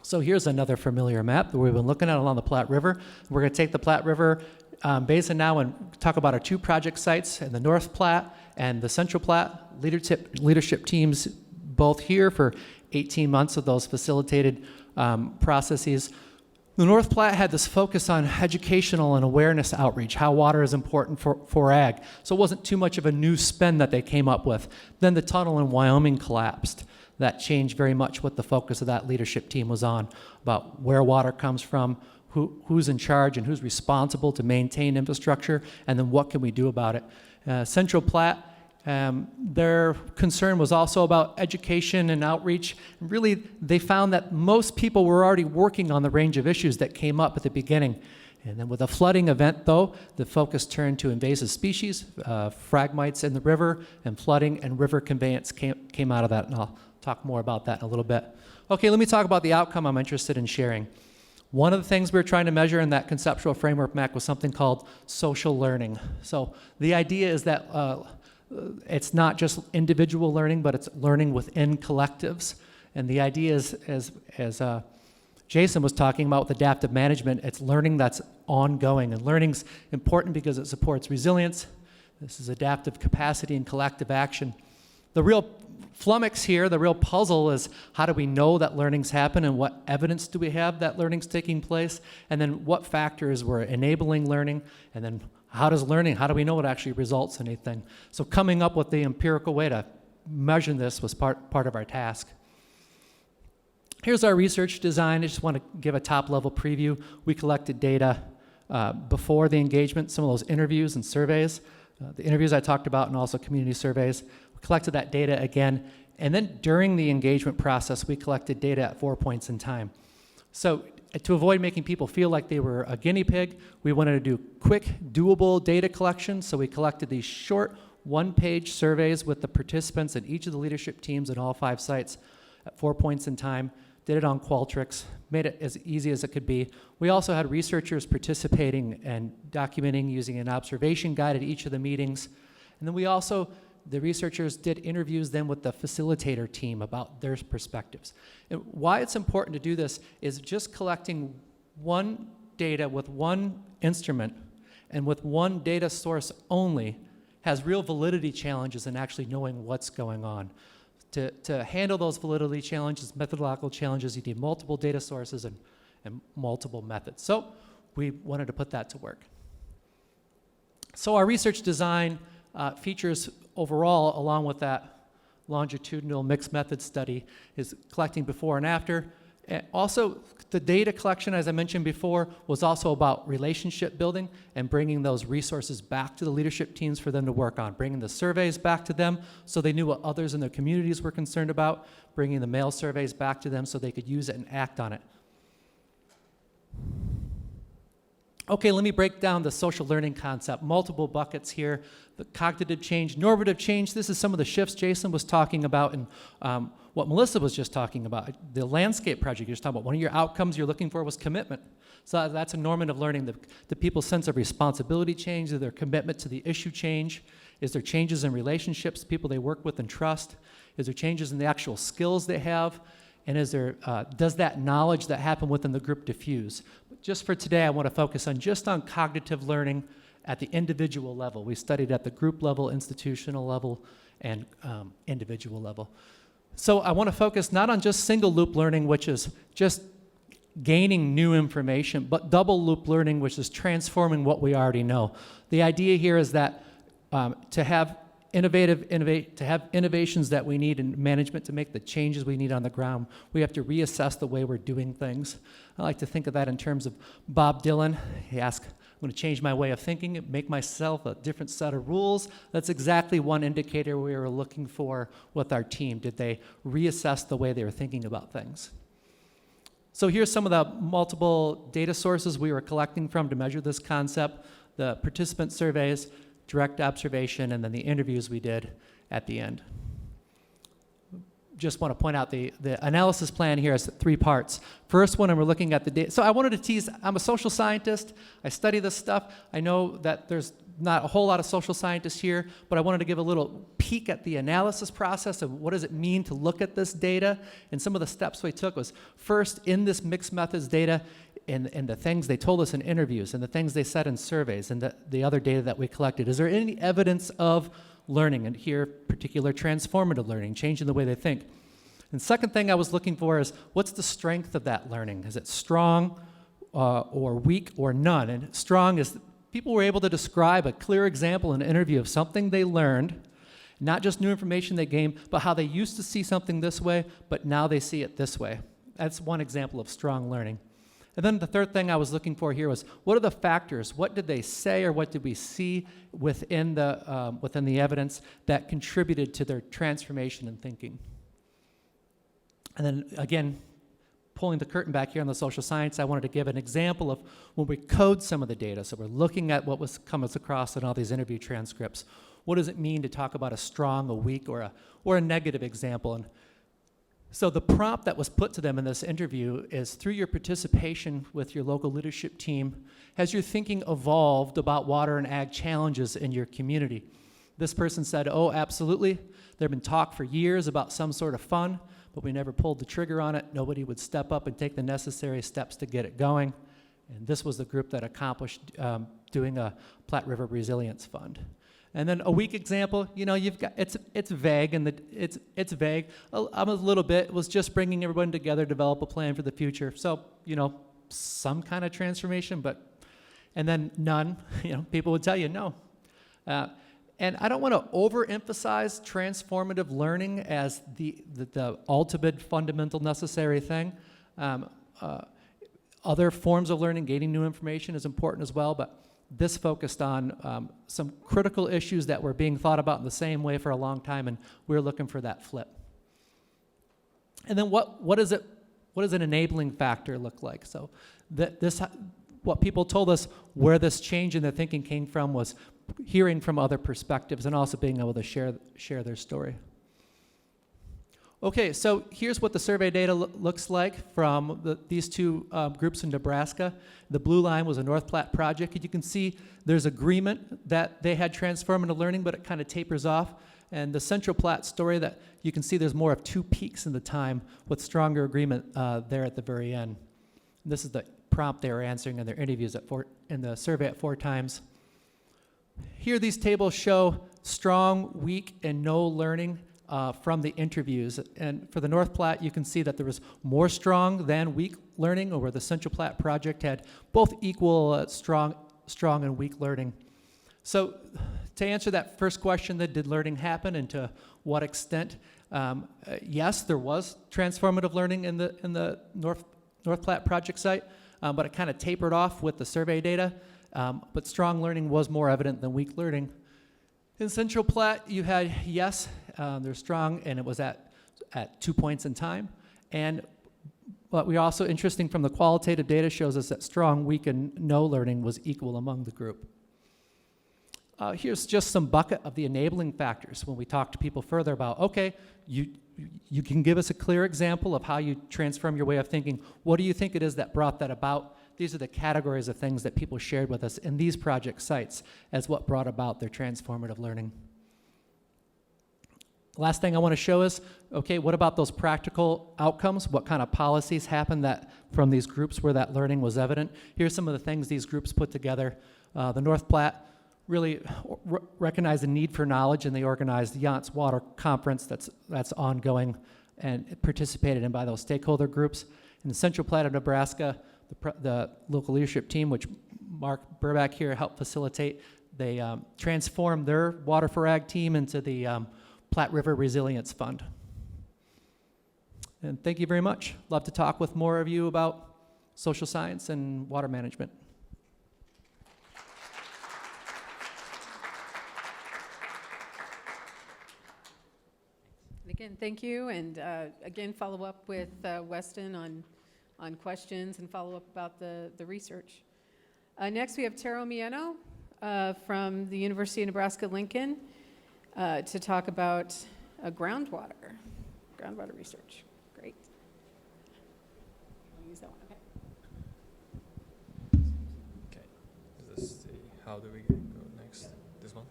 So here's another familiar map that we've been looking at along the Platte River. We're going to take the Platte River Basin now and talk about our two project sites in the North Platte and the Central Platte. Leadership teams both here for 18 months of those facilitated processes. The North Platte had this focus on educational and awareness outreach, how water is important for ag. So it wasn't too much of a new spin that they came up with. Then the tunnel in Wyoming collapsed. That changed very much what the focus of that leadership team was on, about where water comes from, who's in charge and who's responsible to maintain infrastructure, and then what can we do about it. Central Platte, their concern was also about education and outreach. Really, they found that most people were already working on the range of issues that came up at the beginning. And then with a flooding event, though, the focus turned to invasive species, phragmites in the river, and flooding and river conveyance came out of that, and I'll talk more about that in a little bit. Okay, let me talk about the outcome I'm interested in sharing. One of the things we were trying to measure in that conceptual framework map was something called social learning. So the idea is that it's not just individual learning, but it's learning within collectives. And the idea is, as Jason was talking about with adaptive management, it's learning that's ongoing. And learning's important because it supports resilience. This is adaptive capacity and collective action. The real flummox here, the real puzzle is how do we know that learning's happened and what evidence do we have that learning's taking place? And then what factors were enabling learning? And then how do we know it actually results in anything? So coming up with the empirical way to measure this was part of our task. Here's our research design. I just want to give a top-level preview. We collected data before the engagement, some of those interviews and surveys, the interviews I talked about, and also community surveys. We collected that data again, and then during the engagement process, we collected data at 4 points in time. So to avoid making people feel like they were a guinea pig, we wanted to do quick, doable data collection, so we collected these short one-page surveys with the participants in each of the leadership teams at all 5 sites at 4 points in time, did it on Qualtrics, made it as easy as it could be. We also had researchers participating and documenting using an observation guide at each of the meetings. And then the researchers did interviews then with the facilitator team about their perspectives. And why it's important to do this is just collecting one data with one instrument and with one data source only has real validity challenges in actually knowing what's going on. To handle those validity challenges, methodological challenges, you need multiple data sources and multiple methods. So we wanted to put that to work. So our research design features overall, along with that longitudinal mixed method study, is collecting before and after. And also, the data collection, as I mentioned before, was also about relationship building and bringing those resources back to the leadership teams for them to work on, bringing the surveys back to them so they knew what others in their communities were concerned about, bringing the mail surveys back to them so they could use it and act on it. Okay, let me break down the social learning concept. Multiple buckets here. The cognitive change, normative change. This is some of the shifts Jason was talking about and what Melissa was just talking about. The landscape project you're just talking about. One of your outcomes you're looking for was commitment. So that's a normative learning. The people's sense of responsibility change, their commitment to the issue change. Is there changes in relationships, people they work with and trust? Is there changes in the actual skills they have? And does that knowledge that happened within the group diffuse? Just for today, I want to focus on cognitive learning at the individual level. We studied at the group level, institutional level, and individual level. So I want to focus not on just single loop learning, which is just gaining new information, but double loop learning, which is transforming what we already know. The idea here is that to have innovations that we need in management to make the changes we need on the ground, we have to reassess the way we're doing things. I like to think of that in terms of Bob Dylan. He asked I'm going to change my way of thinking, make myself a different set of rules. That's exactly one indicator we were looking for with our team. Did they reassess the way they were thinking about things? So here's some of the multiple data sources we were collecting from to measure this concept: the participant surveys, direct observation, and then the interviews we did at the end. Just want to point out the analysis plan here has 3 parts. First one, and we're looking at the data. So I wanted to tease, I'm a social scientist. I study this stuff. I know that there's not a whole lot of social scientists here, but I wanted to give a little peek at the analysis process of what does it mean to look at this data. And some of the steps we took was, first, in this mixed methods data, and the things they told us in interviews, and the things they said in surveys, and the other data that we collected, is there any evidence of learning, and here, particular transformative learning, changing the way they think? And second thing I was looking for is, what's the strength of that learning? Is it strong or weak or none? And strong is, people were able to describe a clear example in an interview of something they learned, not just new information they gained, but how they used to see something this way, but now they see it this way. That's one example of strong learning. And then the third thing I was looking for here was, what are the factors? What did they say, or what did we see within the evidence that contributed to their transformation in thinking? And then again, pulling the curtain back here on the social science, I wanted to give an example of when we code some of the data. So we're looking at what was comes across in all these interview transcripts. What does it mean to talk about a strong, a weak, or a negative example? And so the prompt that was put to them in this interview is, through your participation with your local leadership team, has your thinking evolved about water and ag challenges in your community? This person said, oh, absolutely. There had been talk for years about some sort of fund, but we never pulled the trigger on it. Nobody would step up and take the necessary steps to get it going. And this was the group that accomplished doing a Platte River Resilience Fund. And then a weak example, you've got, it's vague, and it's vague. I'm a little bit, was just bringing everyone together, develop a plan for the future. So, some kind of transformation, and then none. People would tell you no. And I don't want to overemphasize transformative learning as the ultimate fundamental necessary thing. Other forms of learning, gaining new information, is important as well, but this focused on some critical issues that were being thought about in the same way for a long time, and we're looking for that flip. And then what does an enabling factor look like? So what people told us where this change in their thinking came from was hearing from other perspectives and also being able to share their story. Okay, so here's what the survey data looks like from these 2 groups in Nebraska. The blue line was a North Platte project. You can see there's agreement that they had transformative learning, but it kind of tapers off. And the Central Platte story, that you can see there's more of 2 peaks in the time with stronger agreement there at the very end. And this is the prompt they were answering in their interviews in the survey at 4 times. Here, these tables show strong, weak, and no learning from the interviews. And for the North Platte, you can see that there was more strong than weak learning, or where the Central Platte project had both equal strong and weak learning. So to answer that first question, did learning happen, and to what extent? Yes, there was transformative learning in the North Platte project site, but it kind of tapered off with the survey data. But strong learning was more evident than weak learning. In Central Platte, you had, yes, they're strong, and it was at 2 points in time. But we also, interesting from the qualitative data, shows us that strong, weak, and no learning was equal among the group. Here's just some bucket of the enabling factors when we talk to people further about, okay, you can give us a clear example of how you transform your way of thinking. What do you think it is that brought that about? These are the categories of things that people shared with us in these project sites as what brought about their transformative learning. Last thing I want to show is, okay, what about those practical outcomes? What kind of policies happened that from these groups where that learning was evident? Here's some of the things these groups put together. The North Platte really recognized the need for knowledge, and they organized the Yance Water Conference that's ongoing and participated in by those stakeholder groups. In the Central Platte of Nebraska, the local leadership team, which Mark Burbach here helped facilitate, they transformed their Water for Ag team into the Platte River Resilience Fund. And thank you very much. Love to talk with more of you about social science and water management. Again, thank you, and again, follow up with Weston on questions and follow up about the research. Next, we have Taro Mieno from the University of Nebraska-Lincoln to talk about groundwater research. Great. I'll use that one, okay. Okay. Let's see. How do we go next? This one?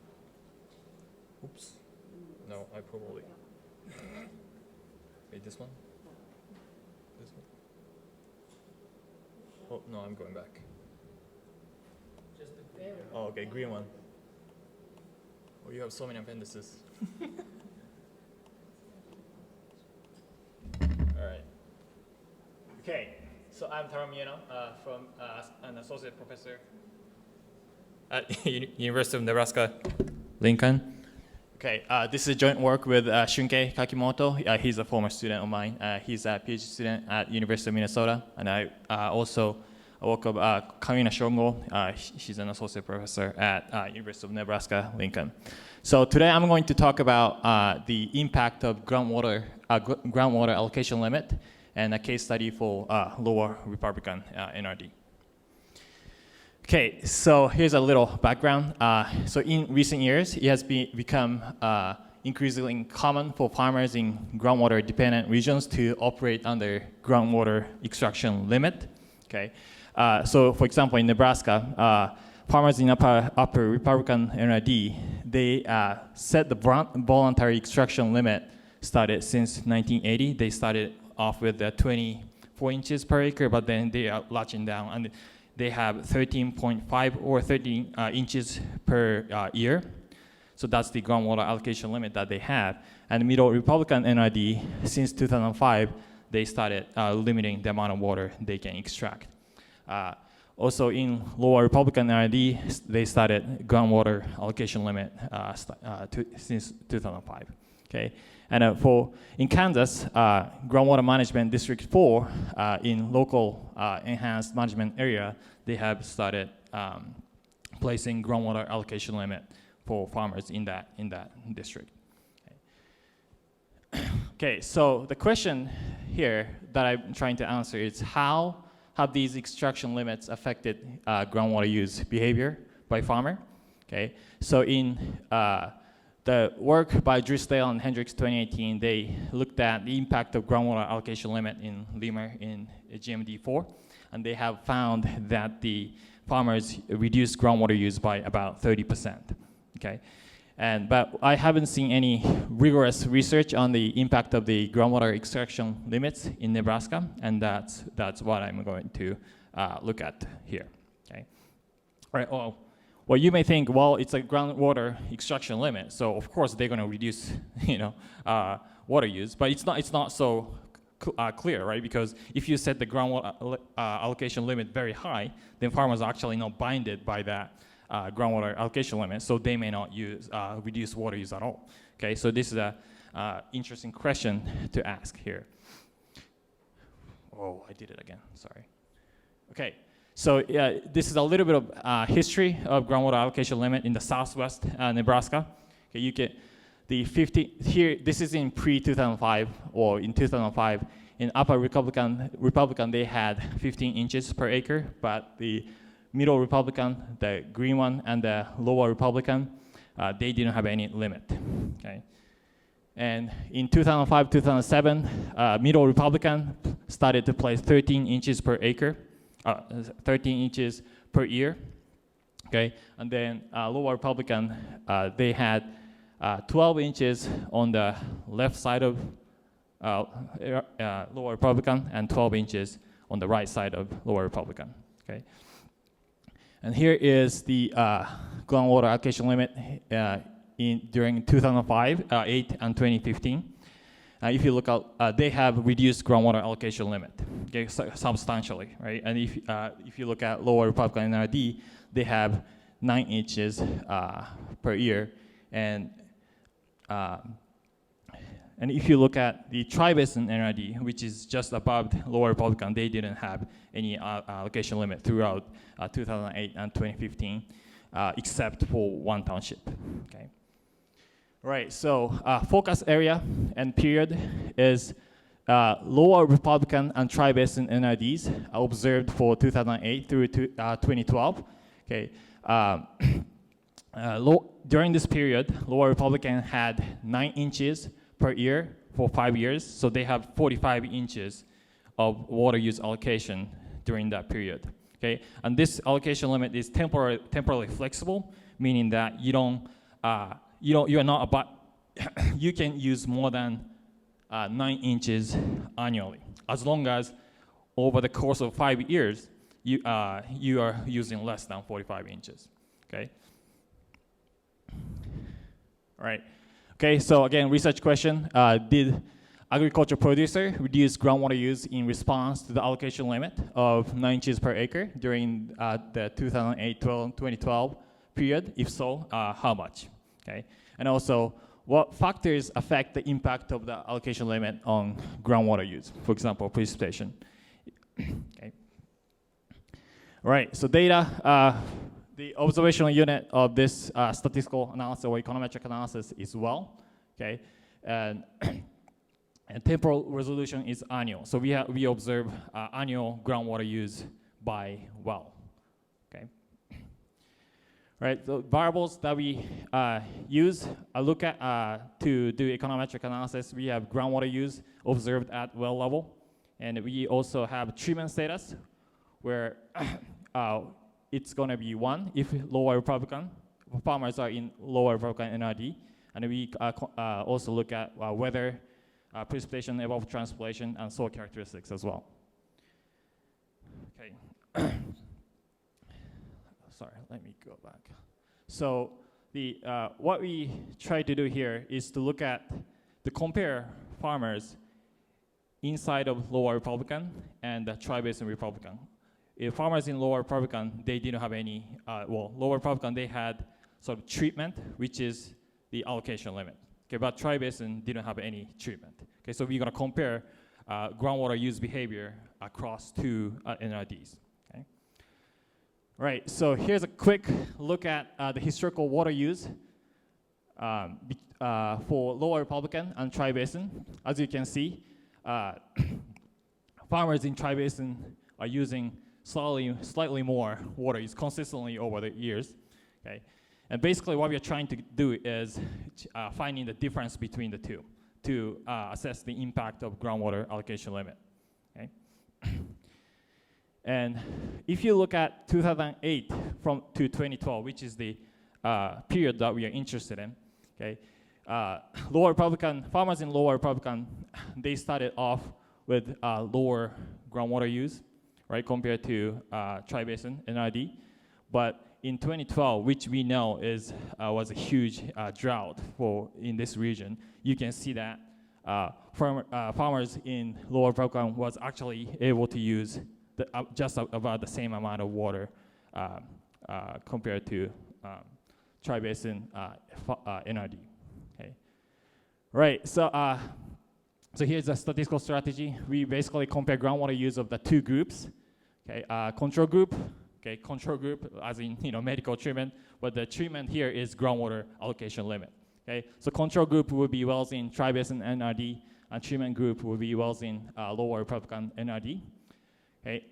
Oops. No, I probably. Wait, this one? This one? Oh, no, I'm going back. Oh, okay, green one. Oh, you have so many appendices. All right. Okay, so I'm Taro Mieno, from an associate professor at University of Nebraska, Lincoln. Okay, this is joint work with Shunke Kakimoto. He's a former student of mine. He's a PhD student at University of Minnesota, and I also work with Kamina Shongo. She's an associate professor at University of Nebraska, Lincoln. So today I'm going to talk about the impact of groundwater allocation limit and a case study for Lower Republican NRD. Okay, so here's a little background. So in recent years, it has become increasingly common for farmers in groundwater-dependent regions to operate under groundwater extraction limit. Okay, so for example, in Nebraska, farmers in upper Republican NRD, they set the voluntary extraction limit started since 1980. They started off with 24 inches per acre, but then they are latching down, and they have 13.5 or 13 inches per year. So that's the groundwater allocation limit that they have. And the Middle Republican NRD, since 2005, they started limiting the amount of water they can extract. Also in Lower Republican NRD, they started groundwater allocation limit since 2005. Okay, and in Kansas, Groundwater Management District 4, in local enhanced management area, they have started placing groundwater allocation limit for farmers in that district. Okay, so the question here that I'm trying to answer is how have these extraction limits affected groundwater use behavior by farmer? Okay, so in the work by Drysdale and Hendricks 2018, they looked at the impact of groundwater allocation limit in lemur in GMD4, and they have found that the farmers reduced groundwater use by about 30%. Okay, but I haven't seen any rigorous research on the impact of the groundwater extraction limits in Nebraska, and that's what I'm going to look at here. Okay, all right. Well, you may think, well, it's a groundwater extraction limit, so of course they're going to reduce, water use. But it's not so clear, right? Because if you set the groundwater allocation limit very high, then farmers are actually not binded by that groundwater allocation limit, so they may not reduce water use at all. Okay, so this is a interesting question to ask here. Oh, I did it again. Sorry. Okay. So this is a little bit of history of groundwater allocation limit in the southwest Nebraska. Okay, you get the 50 here. This is in pre-2005 or in 2005. In upper Republican, they had 15 inches per acre, but the Middle Republican, the green one, and the Lower Republican, they didn't have any limit. Okay, and in 2005, 2007, Middle Republican started to place 13 inches per acre. 13 inches per year, okay? And then Lower Republican, they had 12 inches on the left side of Lower Republican and 12 inches on the right side of Lower Republican, okay? And here is the groundwater allocation limit during 2005, 8, and 2015. If you look out, they have reduced groundwater allocation limit, okay, substantially, right? And if you look at Lower Republican NRD, they have 9 inches per year, and if you look at the Tri-Basin NRD, which is just above Lower Republican, they didn't have any allocation limit throughout 2008 and 2015, except for one township, okay? Right, so focus area and period is lower Republican and tri-basin NRDs observed for 2008 through 2012. Okay, during this period, lower Republican had 9 inches per year for 5 years, so they have 45 inches of water use allocation during that period. Okay, and this allocation limit is temporarily flexible, meaning that you are not about you can use more than 9 inches annually, as long as over the course of 5 years you are using less than 45 inches. Okay. All right. Okay. So again, research question: did agriculture producer reduce groundwater use in response to the allocation limit of 9 inches per acre during the 2008-2012 period? If so, how much? Okay. And also, what factors affect the impact of the allocation limit on groundwater use? For example, precipitation. Okay. All right. So data. The observational unit of this statistical analysis or econometric analysis is well. Okay. And temporal resolution is annual. So we observe annual groundwater use by well. Okay. Right. The variables that we use look at to do econometric analysis. We have groundwater use observed at well level, and we also have treatment status, where it's going to be 1 if lower Republican farmers are in lower Republican NRD, and we also look at weather, precipitation, evapotranspiration, and soil characteristics as well. Okay. Sorry, let me go back. So the what we try to do here is to look at compare farmers inside of lower Republican and the tri-basin Republican. If farmers in lower Republican, they didn't have any, lower Republican, they had sort of treatment, which is the allocation limit. Okay, but tri-basin didn't have any treatment. Okay, so we're gonna compare groundwater use behavior across 2 NRDs. Okay. Right, so here's a quick look at the historical water use for lower Republican and tri-basin. As you can see, farmers in tri-basin are using slightly more water use consistently over the years. Okay, and basically what we are trying to do is finding the difference between the two to assess the impact of groundwater allocation limit. Okay, and if you look at 2008 to 2012, which is the period that we are interested in, okay, lower Republican farmers in lower Republican, they started off with lower groundwater use, right, compared to tri-basin NRD. But in 2012, which we know was a huge drought in this region, you can see that farmers in lower Republican was actually able to use just about the same amount of water compared to tri-basin NRD. Okay, right. So here's a statistical strategy. We basically compare groundwater use of the 2 groups. Okay, control group. Okay, control group as in medical treatment, but the treatment here is groundwater allocation limit. Okay, so control group will be wells in tri-basin NRD, and treatment group will be wells in lower Republican NRD. Okay,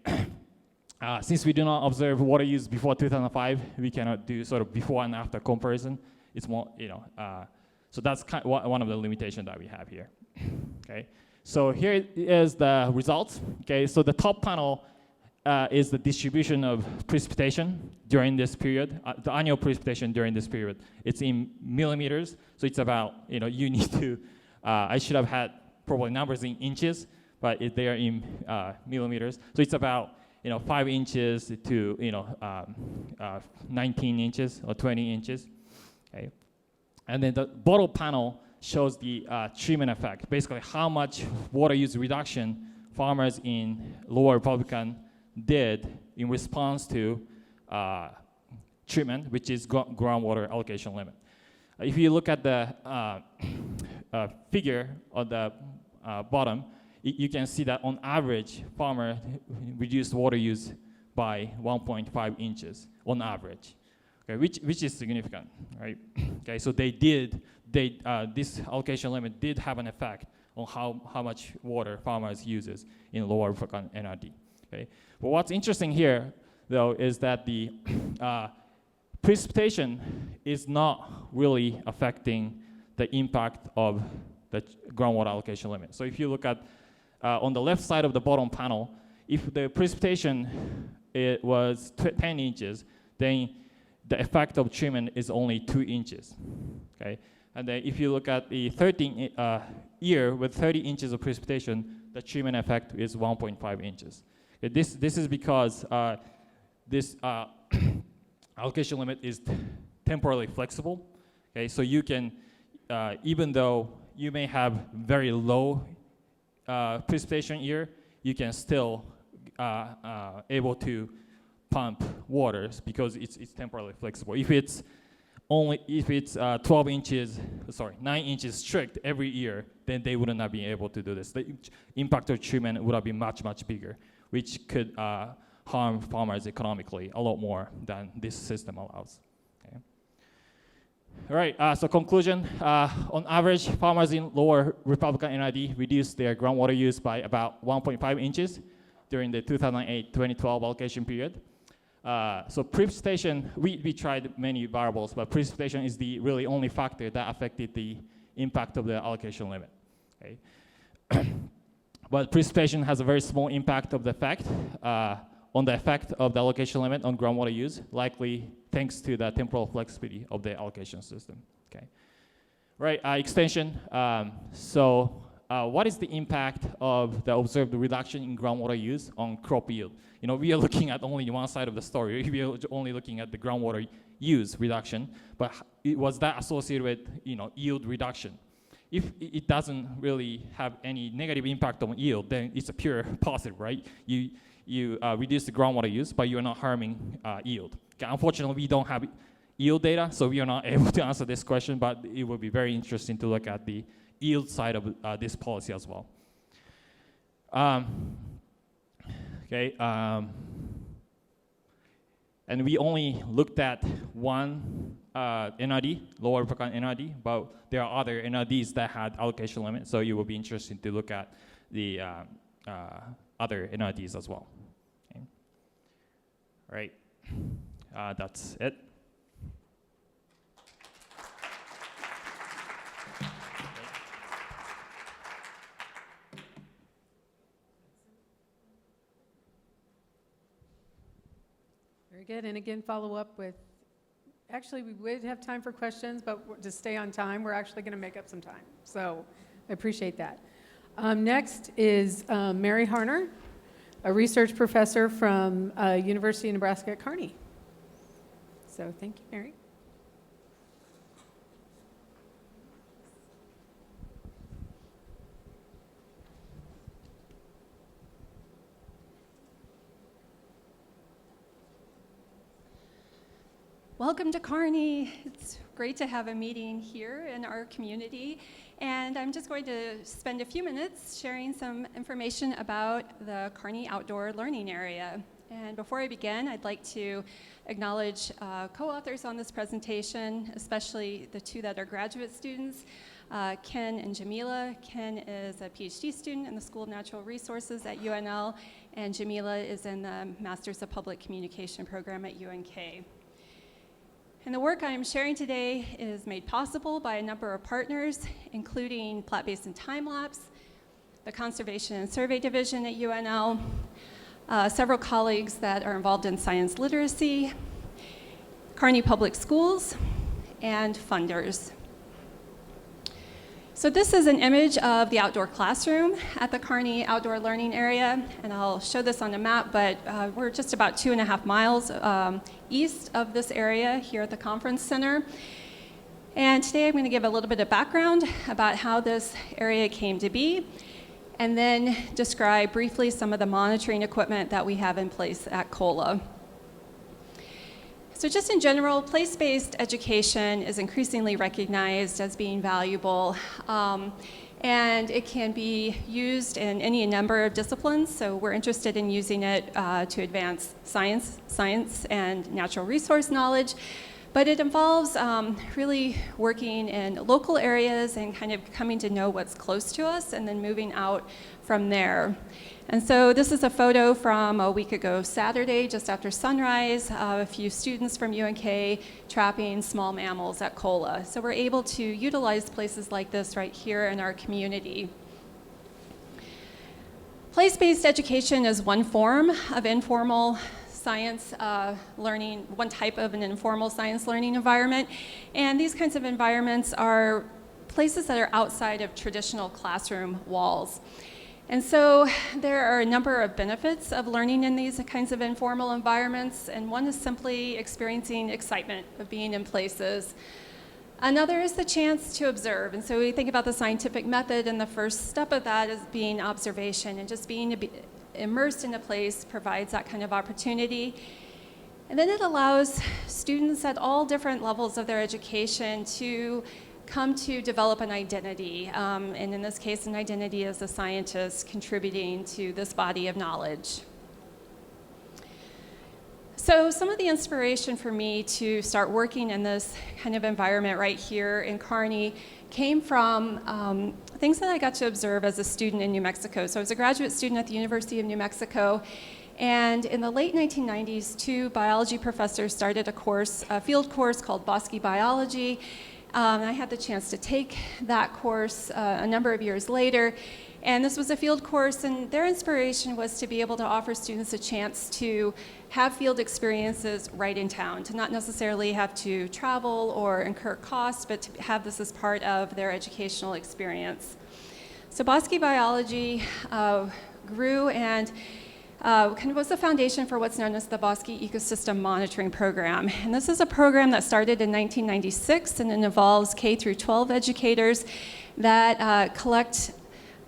since we do not observe water use before 2005, we cannot do sort of before and after comparison. It's more so that's one of the limitations that we have here. Okay, so here is the results. Okay, so the top panel is the distribution of precipitation during this period, the annual precipitation during this period. It's in millimeters, so it's about, you need to, I should have had probably numbers in inches, but they are in millimeters. So it's about, 5 inches to, 19 inches or 20 inches. Okay, and then the bottom panel shows the treatment effect, basically how much water use reduction farmers in lower Republican did in response to treatment, which is groundwater allocation limit. If you look at the figure on the bottom, you can see that on average, farmer reduced water use by 1.5 inches on average. Okay, which is significant, right? Okay, so they did this allocation limit did have an effect on how much water farmers uses in lower Program NRD. Okay? But what's interesting here, though, is that the precipitation is not really affecting the impact of the groundwater allocation limit. So if you look at on the left side of the bottom panel, if the precipitation was 10 inches, then the effect of treatment is only 2 inches. Okay? And then if you look at the 13 year with 30 inches of precipitation, the treatment effect is 1.5 inches. Okay, this is because this allocation limit is temporally flexible. Okay, so you can, even though you may have very low precipitation year, you can still able to pump waters because it's temporally flexible. If it's 9 inches strict every year, then they would not be able to do this. The impact of treatment would have been much bigger, which could harm farmers economically a lot more than this system allows. Okay. All right, so conclusion. On average, farmers in lower Republican NID reduced their groundwater use by about 1.5 inches during the 2008-2012 allocation period. So precipitation, we tried many variables, but precipitation is the really only factor that affected the impact of the allocation limit. Okay. But precipitation has a very small impact of the effect on the effect of the allocation limit on groundwater use, likely thanks to the temporal flexibility of the allocation system. Okay. Right, extension. What is the impact of the observed reduction in groundwater use on crop yield? You know, we are looking at only one side of the story. We are only looking at the groundwater use reduction, but was that associated with, yield reduction? If it doesn't really have any negative impact on yield, then it's a pure positive, right? You reduce the groundwater use, but you're not harming yield. Okay, unfortunately, we don't have yield data, so we are not able to answer this question, but it would be very interesting to look at the yield side of this policy as well. And we only looked at one NRD, lower Program NRD, but there are other NRDs that had allocation limits, so it will be interesting to look at the other NRDs as well. Okay. All right, that's it. Very good, and again, follow up with, actually, we would have time for questions, but to stay on time, we're actually going to make up some time. So I appreciate that. Next is Mary Harner, a research professor from University of Nebraska at Kearney. So thank you, Mary. Welcome to Kearney. It's great to have a meeting here in our community. And I'm just going to spend a few minutes sharing some information about the Kearney Outdoor Learning Area. And before I begin, I'd like to acknowledge co-authors on this presentation, especially the two that are graduate students, Ken and Jamila. Ken is a PhD student in the School of Natural Resources at UNL, and Jamila is in the Masters of Public Communication program at UNK. And the work I am sharing today is made possible by a number of partners, including Platte Basin Time Lapse, the Conservation and Survey Division at UNL, several colleagues that are involved in science literacy, Kearney Public Schools, and funders. So this is an image of the outdoor classroom at the Kearney Outdoor Learning Area, and I'll show this on the map, but we're just about 2.5 miles east of this area here at the conference center. And today I'm going to give a little bit of background about how this area came to be, and then describe briefly some of the monitoring equipment that we have in place at COLA. So just in general, place-based education is increasingly recognized as being valuable, and it can be used in any number of disciplines. So we're interested in using it to advance science and natural resource knowledge, But it involves really working in local areas and kind of coming to know what's close to us and then moving out from there. And so this is a photo from a week ago Saturday, just after sunrise, a few students from UNK trapping small mammals at Kola. So we're able to utilize places like this right here in our community. Place-based education is one form of informal science learning, one type of an informal science learning environment. And these kinds of environments are places that are outside of traditional classroom walls. And so there are a number of benefits of learning in these kinds of informal environments, and one is simply experiencing excitement of being in places. Another is the chance to observe, and so we think about the scientific method, and the first step of that is being observation, and just being immersed in a place provides that kind of opportunity. And then it allows students at all different levels of their education to come to develop an identity, and in this case, an identity as a scientist contributing to this body of knowledge. So some of the inspiration for me to start working in this kind of environment right here in Kearney came from things that I got to observe as a student in New Mexico. So I was a graduate student at the University of New Mexico, and in the late 1990s, two biology professors started a field course called Bosque Biology. I had the chance to take that course a number of years later, and this was a field course, and their inspiration was to be able to offer students a chance to have field experiences right in town, to not necessarily have to travel or incur costs, but to have this as part of their educational experience. So Bosque Biology grew and kind of was the foundation for what's known as the Bosque Ecosystem Monitoring Program. And this is a program that started in 1996, and it involves K through 12 educators that collect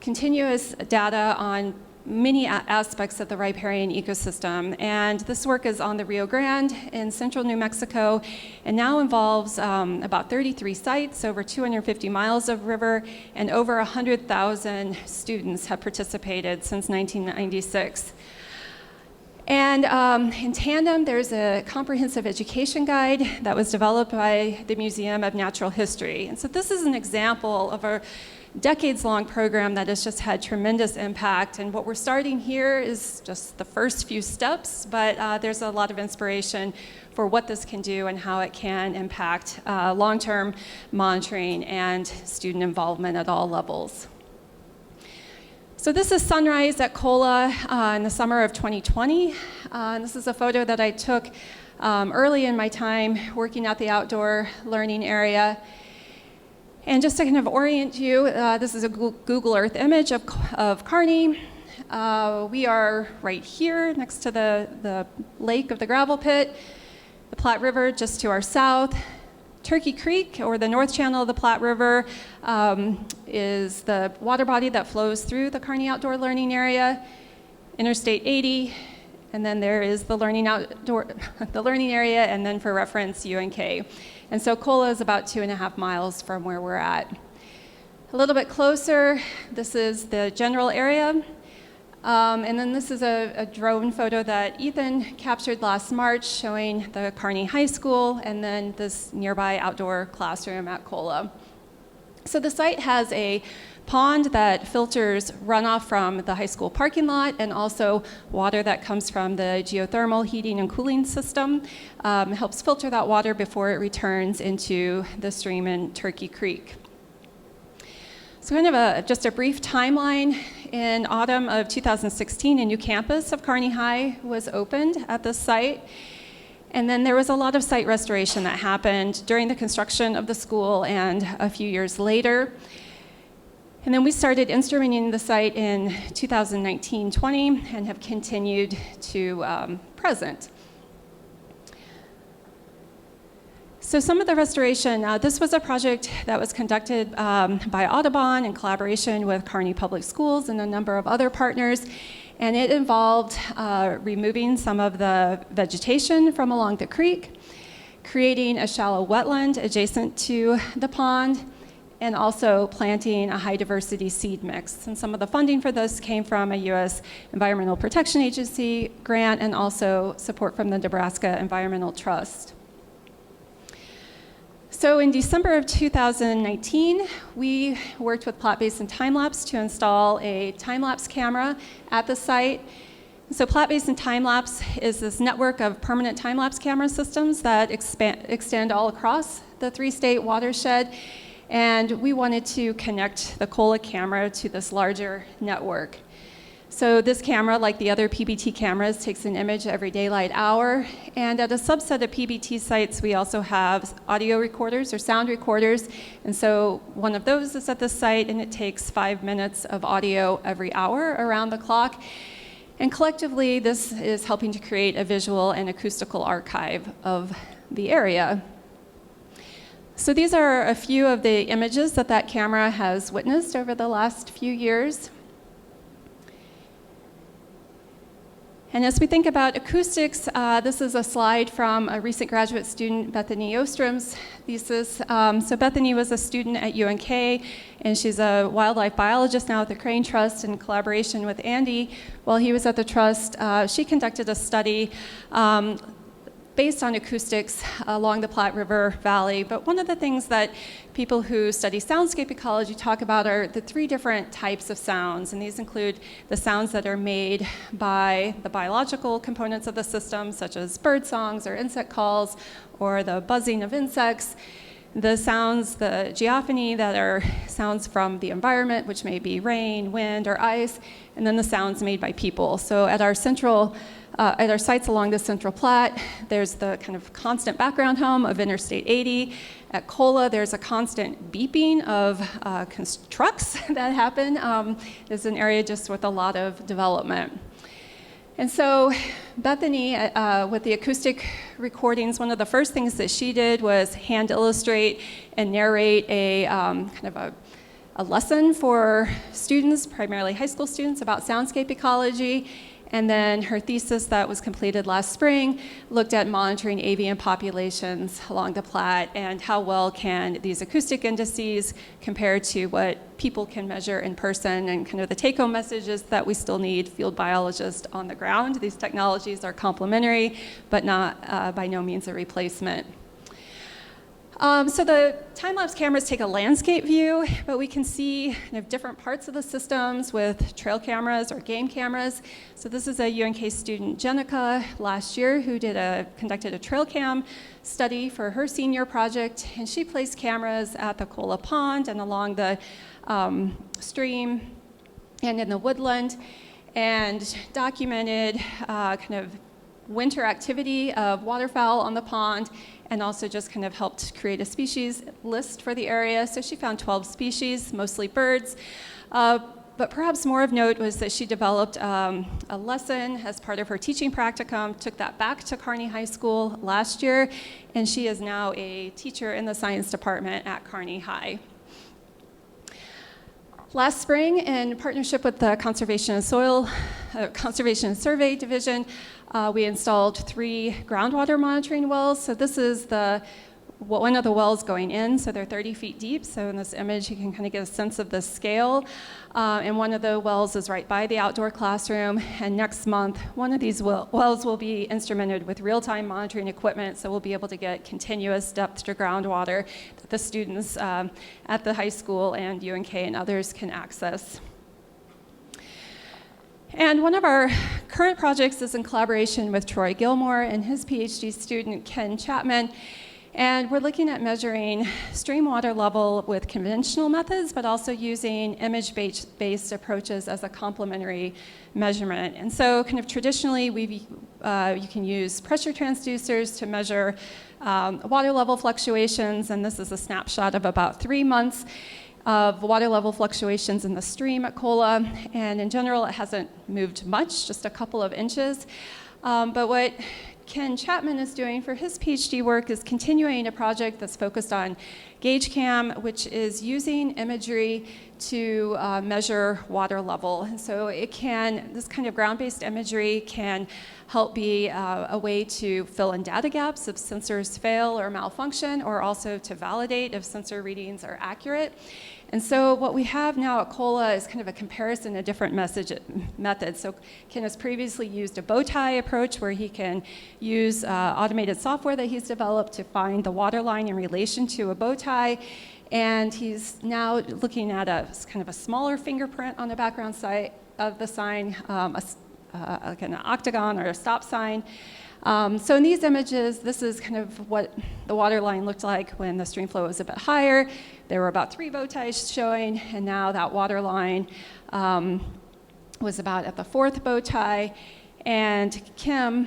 continuous data on many aspects of the riparian ecosystem. And this work is on the Rio Grande in central New Mexico, and now involves about 33 sites, over 250 miles of river, and over 100,000 students have participated since 1996. And in tandem, there's a comprehensive education guide that was developed by the Museum of Natural History. And so this is an example of a decades-long program that has just had tremendous impact. And what we're starting here is just the first few steps, but there's a lot of inspiration for what this can do and how it can impact long-term monitoring and student involvement at all levels. So this is sunrise at Kola in the summer of 2020. And this is a photo that I took early in my time working at the outdoor learning area. And just to kind of orient you, this is a Google Earth image of Kearney. We are right here next to the lake of the gravel pit, the Platte River just to our south. Turkey Creek, or the north channel of the Platte River, is the water body that flows through the Kearney Outdoor Learning Area. Interstate 80, and then there is the learning area, and then for reference, UNK. And so Kola is about 2.5 miles from where we're at. A little bit closer, this is the general area. And then this is a drone photo that Ethan captured last March showing the Kearney High School and then this nearby outdoor classroom at Kola. So the site has a pond that filters runoff from the high school parking lot and also water that comes from the geothermal heating and cooling system. It helps filter that water before it returns into the stream in Turkey Creek. So kind of just a brief timeline. In autumn of 2016, a new campus of Kearney High was opened at this site. And then there was a lot of site restoration that happened during the construction of the school and a few years later. And then we started instrumenting the site in 2019-20 and have continued to present. So some of the restoration, this was a project that was conducted by Audubon in collaboration with Kearney Public Schools and a number of other partners, and it involved removing some of the vegetation from along the creek, creating a shallow wetland adjacent to the pond, and also planting a high diversity seed mix. And some of the funding for this came from a U.S. Environmental Protection Agency grant and also support from the Nebraska Environmental Trust. So in December of 2019, we worked with Platte Basin Time-Lapse to install a time-lapse camera at the site. So Platte Basin Time-Lapse is this network of permanent time-lapse camera systems that extend all across the three-state watershed, and we wanted to connect the COLA camera to this larger network. So this camera, like the other PBT cameras, takes an image every daylight hour. And at a subset of PBT sites, we also have audio recorders or sound recorders. And so one of those is at this site, and it takes 5 minutes of audio every hour around the clock. And collectively, this is helping to create a visual and acoustical archive of the area. So these are a few of the images that camera has witnessed over the last few years. And as we think about acoustics, this is a slide from a recent graduate student, Bethany Ostrom's thesis. So Bethany was a student at UNK, and she's a wildlife biologist now at the Crane Trust in collaboration with Andy. While he was at the Trust, she conducted a study based on acoustics along the Platte River Valley. But one of the things that people who study soundscape ecology talk about are the 3 different types of sounds. And these include the sounds that are made by the biological components of the system, such as bird songs or insect calls, or the buzzing of insects. The sounds, the geophony, that are sounds from the environment, which may be rain, wind, or ice, and then the sounds made by people. So at our sites along the Central Platte, there's the kind of constant background hum of Interstate 80. At COLA, there's a constant beeping of trucks that happen. It's an area just with a lot of development. And so Bethany, with the acoustic recordings, one of the first things that she did was hand illustrate and narrate a kind of a lesson for students, primarily high school students, about soundscape ecology. And then her thesis that was completed last spring looked at monitoring avian populations along the Platte and how well can these acoustic indices compare to what people can measure in person. And kind of the take-home message is that we still need field biologists on the ground. These technologies are complementary, but not by no means a replacement. So the time-lapse cameras take a landscape view, but we can see kind of different parts of the systems with trail cameras or game cameras. So this is a UNK student, Jenica, last year, who conducted a trail cam study for her senior project, and she placed cameras at the Cola Pond and along the stream and in the woodland, and documented kind of winter activity of waterfowl on the pond, and also just kind of helped create a species list for the area. So she found 12 species, mostly birds. But perhaps more of note was that she developed a lesson as part of her teaching practicum, took that back to Kearney High School last year, and she is now a teacher in the science department at Kearney High. Last spring, in partnership with the Conservation and Survey Division, we installed 3 groundwater monitoring wells. So this is one of the wells going in, so they're 30 feet deep. So in this image, you can kind of get a sense of the scale. And one of the wells is right by the outdoor classroom. And next month, one of these wells will be instrumented with real-time monitoring equipment, so we'll be able to get continuous depth to groundwater that the students at the high school and UNK and others can access. And one of our current projects is in collaboration with Troy Gilmore and his PhD student, Ken Chapman. And we're looking at measuring stream water level with conventional methods, but also using image-based approaches as a complementary measurement. And so kind of traditionally, you can use pressure transducers to measure water level fluctuations, and this is a snapshot of about 3 months of water level fluctuations in the stream at Cola. And in general, it hasn't moved much, just a couple of inches. But what Ken Chapman is doing for his PhD work is continuing a project that's focused on GaugeCam, which is using imagery to measure water level. And so this kind of ground-based imagery can help be a way to fill in data gaps if sensors fail or malfunction, or also to validate if sensor readings are accurate. And so what we have now at COLA is kind of a comparison of different methods. So Ken has previously used a bow tie approach where he can use automated software that he's developed to find the water line in relation to a bow tie. And he's now looking at a kind of a smaller fingerprint on the background side of the sign, like an octagon or a stop sign. So in these images, this is kind of what the water line looked like when the stream flow was a bit higher. There were about 3 bow ties showing, and now that water line was about at the 4th bow tie. And Ken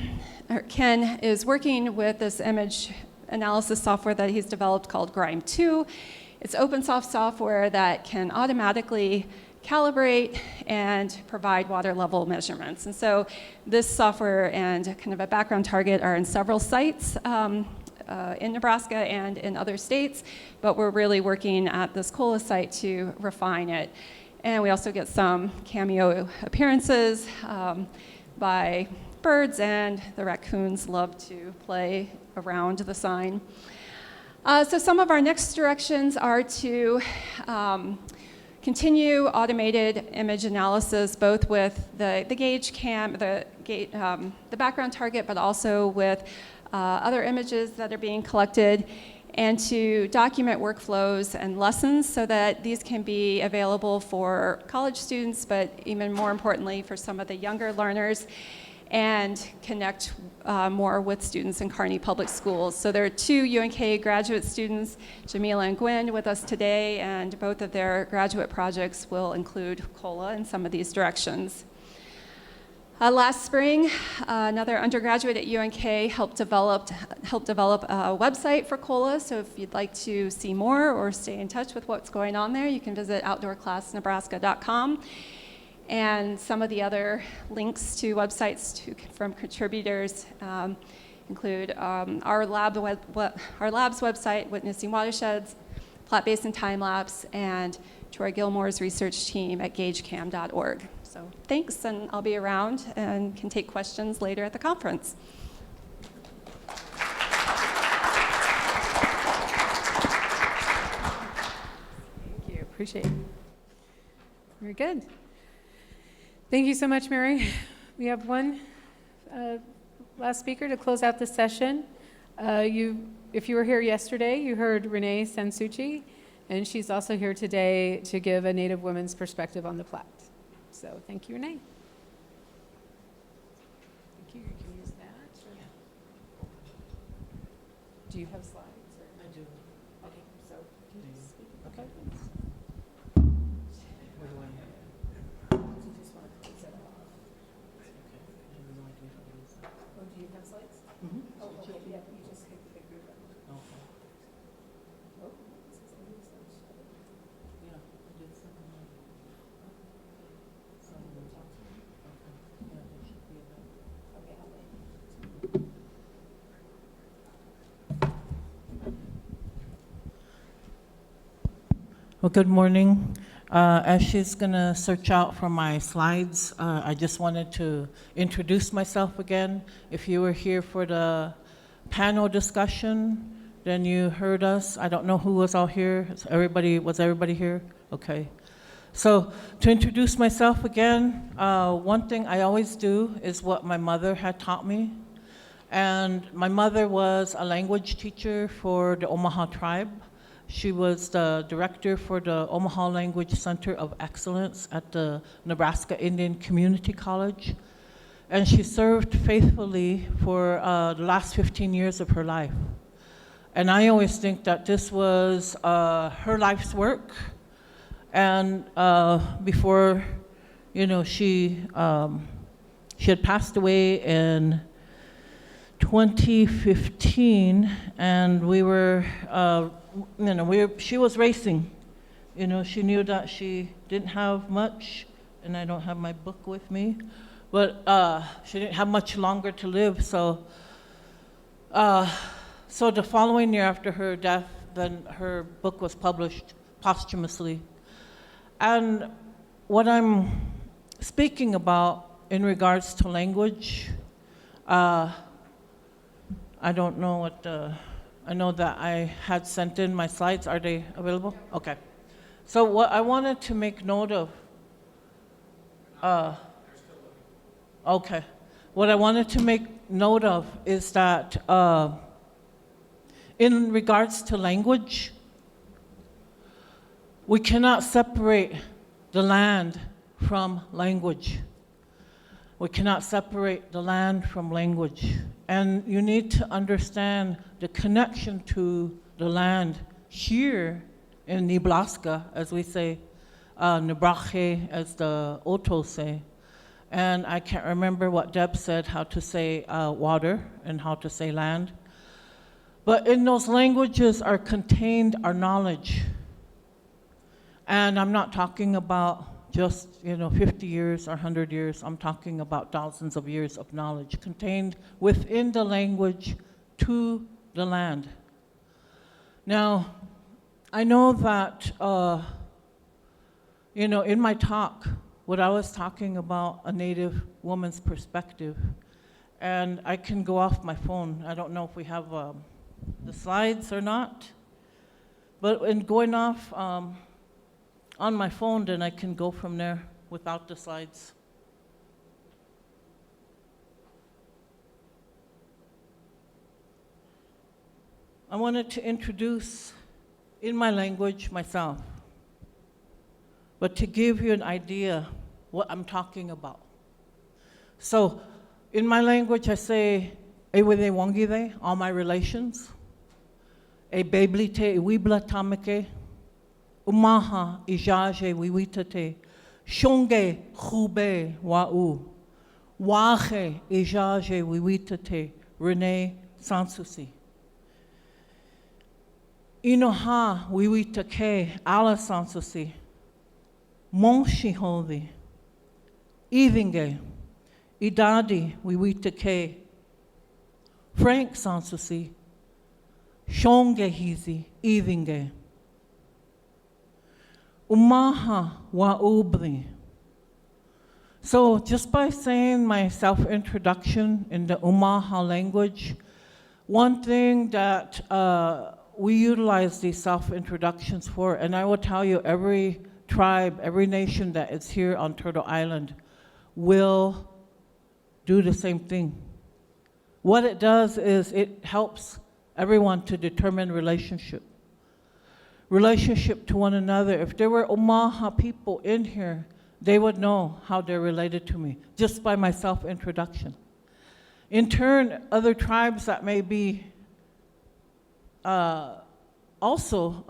is working with this image analysis software that he's developed called GRIME 2. It's open source software that can automatically calibrate and provide water level measurements. And so this software and kind of a background target are in several sites in Nebraska and in other states, but we're really working at this COLA site to refine it. And we also get some cameo appearances by birds, and the raccoons love to play around the sign. So some of our next directions are to continue automated image analysis, both with the gauge cam, the background target, but also with other images that are being collected, and to document workflows and lessons so that these can be available for college students, but even more importantly for some of the younger learners, and connect more with students in Kearney Public Schools. So there are 2 UNK graduate students, Jamila and Gwen, with us today, and both of their graduate projects will include COLA in some of these directions. Last spring, another undergraduate at UNK helped develop a website for COLA, so if you'd like to see more or stay in touch with what's going on there, you can visit outdoorclassnebraska.com. And some of the other links to websites from contributors include our lab's website, Witnessing Watersheds, Platte Basin Time Lapse, and Troy Gilmore's research team at gagecam.org. So thanks, and I'll be around and can take questions later at the conference. Thank you. Appreciate it. Very good. Thank you so much, Mary. We have one last speaker to close out the session. If you were here yesterday, you heard Renee Sansucci, and she's also here today to give a Native woman's perspective on the Platte. So thank you, Renee. Thank you. You can use that. Do you have slides? I do. Okay, so can you speak? Okay. Oh, do you have slides? Mm-hmm. Oh, okay. Yeah, you just hit the big group button. Okay. Oh, this is the new stuff. Yeah, I did something like that. Someone will talk to me. Okay. Yeah, there should be a bit. Okay, I'll wait. Well, good morning. As she's going to search out for my slides, I just wanted to introduce myself again. If you were here for the panel discussion, then you heard us. I don't know who was all here. Was everybody here? Okay. So to introduce myself again, one thing I always do is what my mother had taught me. And my mother was a language teacher for the Omaha tribe. She was the director for the Omaha Language Center of Excellence at the Nebraska Indian Community College. And she served faithfully for the last 15 years of her life. And I always think that this was her life's work. And before, she had passed away in 2015, and we were, she was racing. She knew that she didn't have much, and I don't have my book with me, but she didn't have much longer to live. So the following year after her death, then her book was published posthumously. And what I'm speaking about in regards to language, I don't know what I know that I had sent in my slides. Are they available? Okay. So what I wanted to make note of, okay. What I wanted to make note of is that in regards to language, we cannot separate the land from language. We cannot separate the land from language. And you need to understand the connection to the land here in Nebraska, as we say, Nebraska, as the Otos say. And I can't remember what Deb said, how to say water and how to say land. But in those languages are contained our knowledge. And I'm not talking about just 50 years or 100 years. I'm talking about thousands of years of knowledge contained within the language to the land. Now, I know that, in my talk, what I was talking about a Native woman's perspective, and I can go off my phone. I don't know if we have the slides or not, but in going off on my phone, then I can go from there without the slides. I wanted to introduce in my language myself, but to give you an idea what I'm talking about. So in my language, I say, Ewede wangide, all my relations, e beblite e wibla tameke, umaha ijaje wiwitate, shonge chube wa'u, wache ijaje wiwitate, Rene Sansusi. Inoha wiwitake ala Sansusi, Monshi Hovi, Ivinge, Idadi wiwitake, Frank Sansusi, Shonge Hizi, Ivinge. Umaha wa ubri. So just by saying my self-introduction in the Umaha language, one thing that we utilize these self-introductions for, and I will tell you every tribe, every nation that is here on Turtle Island will do the same thing. What it does is it helps everyone to determine relationship to one another. If there were Omaha people in here, they would know how they're related to me, just by my self-introduction. In turn, other tribes that may be also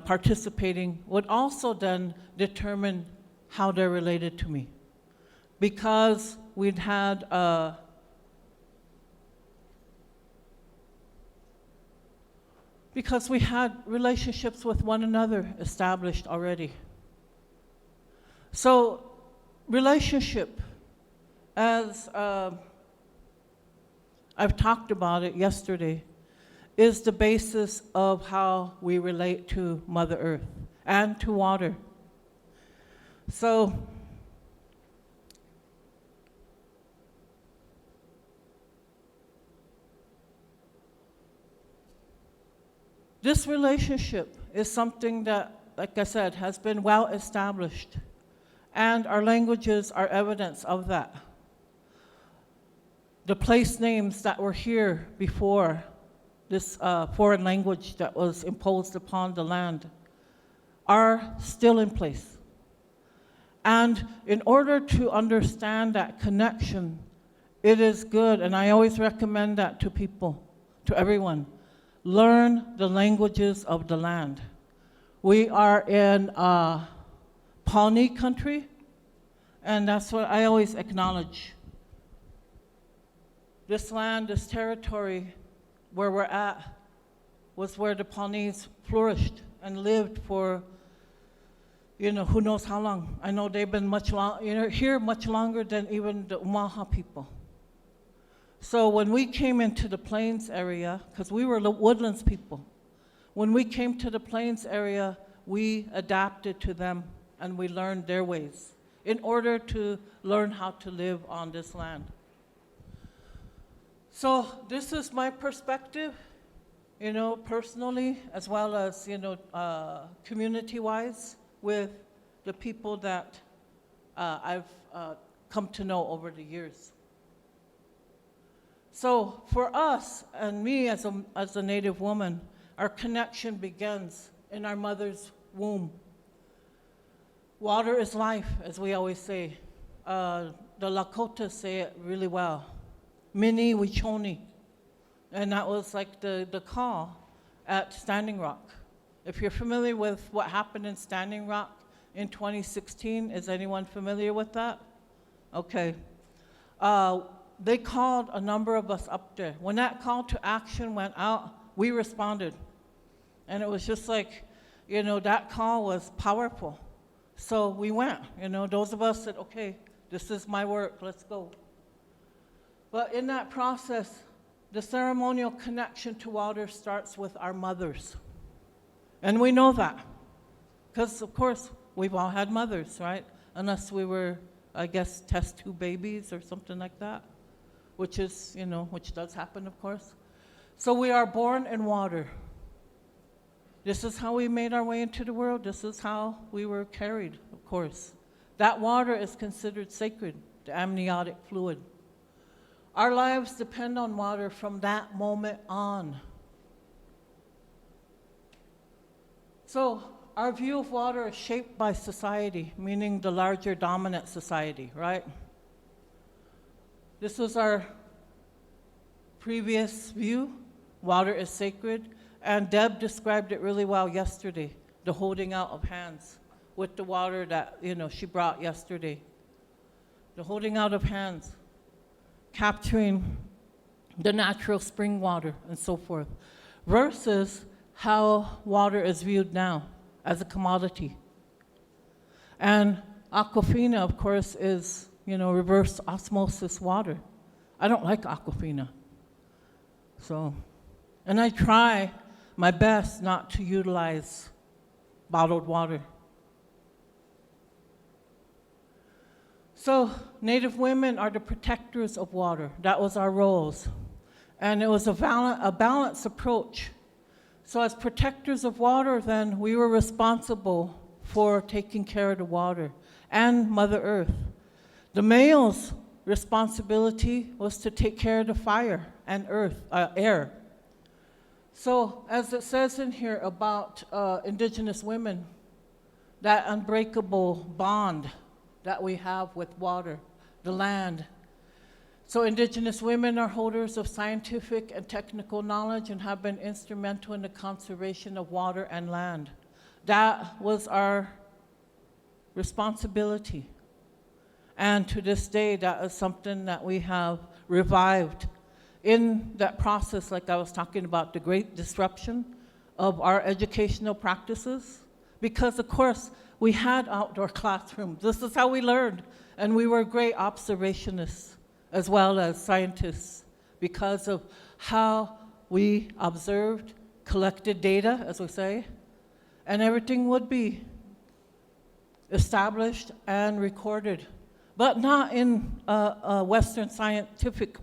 participating would also then determine how they're related to me. Because we'd had because we had relationships with one another established already. So relationship, as I've talked about it yesterday, is the basis of how we relate to Mother Earth and to water. So this relationship is something that, like I said, has been well established, and our languages are evidence of that. The place names that were here before this foreign language that was imposed upon the land are still in place. And in order to understand that connection, it is good, and I always recommend that to people, to everyone, learn the languages of the land. We are in Pawnee country, and that's what I always acknowledge. This land, this territory where we're at, was where the Pawnees flourished and lived for, who knows how long. I know they've been here much longer than even the Omaha people. So when we came into the plains area, because we were woodlands people, when we came to the plains area, we adapted to them and we learned their ways in order to learn how to live on this land. So this is my perspective, personally, as well as, community-wise. with the people that I've come to know over the years. So for us, and me as a Native woman, our connection begins in our mother's womb. Water is life, as we always say. The Lakota say it really well. Mini Wichoni. And that was like the call at Standing Rock. If you're familiar with what happened in Standing Rock in 2016, is anyone familiar with that? Okay. They called a number of us up there. When that call to action went out, we responded. And it was just like, that call was powerful. So we went, those of us said, okay, this is my work, let's go. But in that process, the ceremonial connection to water starts with our mothers. And we know that. Because, of course, we've all had mothers, right? Unless we were, I guess, test tube babies or something like that, which is, which does happen, of course. So we are born in water. This is how we made our way into the world. This is how we were carried, of course. That water is considered sacred, the amniotic fluid. Our lives depend on water from that moment on. So our view of water is shaped by society, meaning the larger dominant society, right? This was our previous view. Water is sacred. And Deb described it really well yesterday, the holding out of hands with the water that, she brought yesterday. The holding out of hands, capturing the natural spring water and so forth, versus how water is viewed now as a commodity. And Aquafina, of course, is, reverse osmosis water. I don't like Aquafina. And I try my best not to utilize bottled water. So Native women are the protectors of water. That was our roles. And it was a balanced approach. So as protectors of water, then, we were responsible for taking care of the water and Mother Earth. The male's responsibility was to take care of the fire and air. So as it says in here about indigenous women, that unbreakable bond that we have with water, the land. So indigenous women are holders of scientific and technical knowledge and have been instrumental in the conservation of water and land. That was our responsibility. And to this day, that is something that we have revived in that process, like I was talking about, the great disruption of our educational practices. Because, of course, we had outdoor classrooms. This is how we learned. And we were great observationists as well as scientists because of how we observed, collected data, as we say, and everything would be established and recorded, but not in a Western scientific,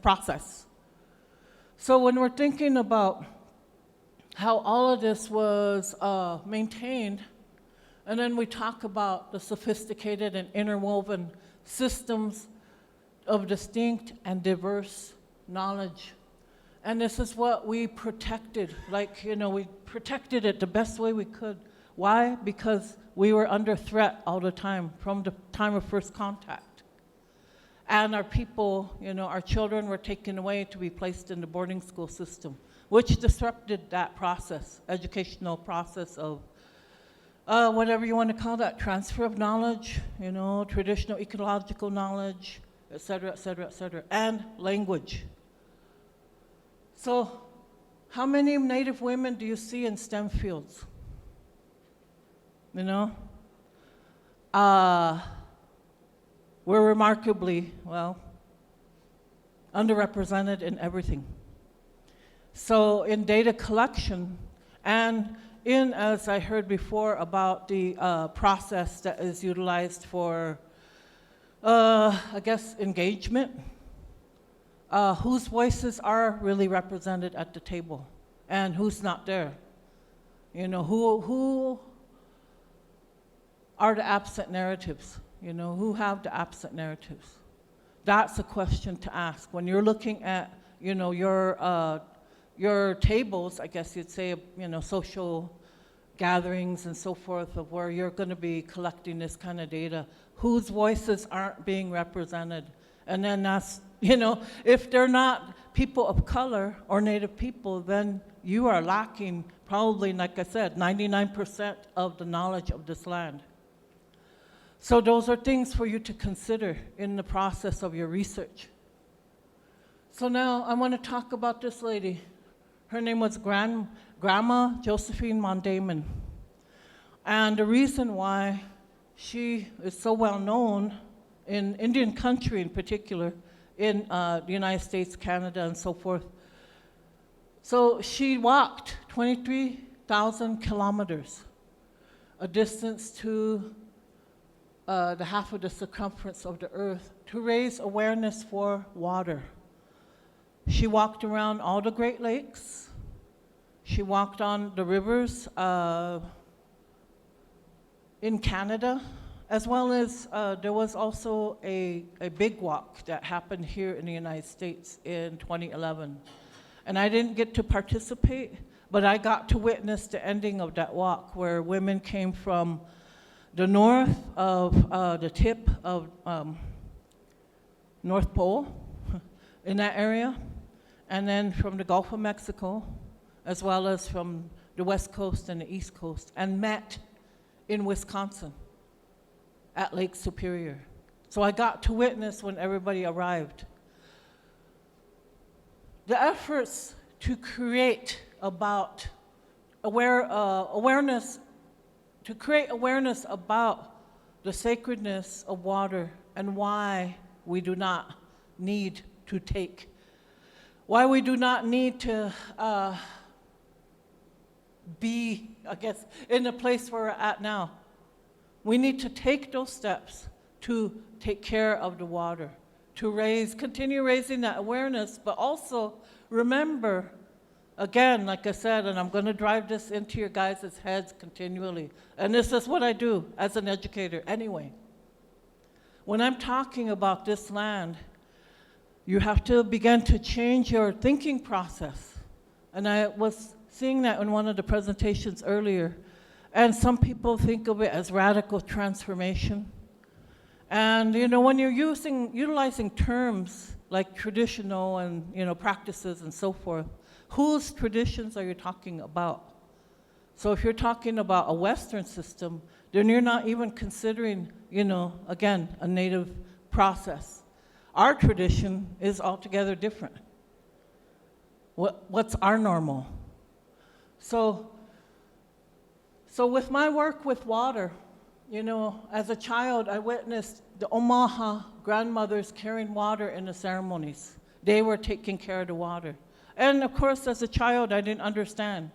process. So when we're thinking about how all of this was maintained, and then we talk about the sophisticated and interwoven systems of distinct and diverse knowledge. And this is what we protected, we protected it the best way we could. Why? Because we were under threat all the time from the time of first contact. And our people, our children were taken away to be placed in the boarding school system, which disrupted that process, educational process of whatever you want to call that, transfer of knowledge, traditional ecological knowledge, et cetera, and language. So how many Native women do you see in STEM fields? We're remarkably, underrepresented in everything. So in data collection and as I heard before about the process that is utilized for, engagement, whose voices are really represented at the table and who's not there. Who are the absent narratives? You know, who have the absent narratives? That's a question to ask. When you're looking at, you know, your tables, I guess you'd say, you know, social gatherings and so forth of where you're going to be collecting this kind of data, whose voices aren't being represented. And then that's, you know, if they're not people of color or Native people, then you are lacking probably, like I said, 99% of the knowledge of this land. So those are things for you to consider in the process of your research. So now I want to talk about this lady. Her name was Grandma Josephine Mondamon. And the reason why she is so well known in Indian country in particular, in the United States, Canada, and so forth. So she walked 23,000 kilometers, a distance to the half of the circumference of the earth, to raise awareness for water. She walked around all the Great Lakes. She walked on the rivers in Canada, as well as there was also a big walk that happened here in the United States in 2011. And I didn't get to participate, but I got to witness the ending of that walk, where women came from the north of the tip of North Pole in that area, and then from the Gulf of Mexico, as well as from the West Coast and the East Coast, and met in Wisconsin at Lake Superior. So I got to witness when everybody arrived. The efforts to create about awareness, to create awareness about the sacredness of water and why we do not need to take, why we do not need to be, I guess, in the place where we're at now. We need to take those steps to take care of the water, to continue raising that awareness, but also remember, again, like I said, and I'm going to drive this into your guys' heads continually, and this is what I do as an educator anyway. When I'm talking about this land, you have to begin to change your thinking process. And I was seeing that in one of the presentations earlier. And some people think of it as radical transformation. And you know, when you're utilizing terms like traditional and practices and so forth, whose traditions are you talking about? So if you're talking about a Western system, then you're not even considering, again, a native process. Our tradition is altogether different. What's our normal? So with my work with water, as a child, I witnessed the Omaha grandmothers carrying water in the ceremonies. They were taking care of the water. And of course, as a child, I didn't understand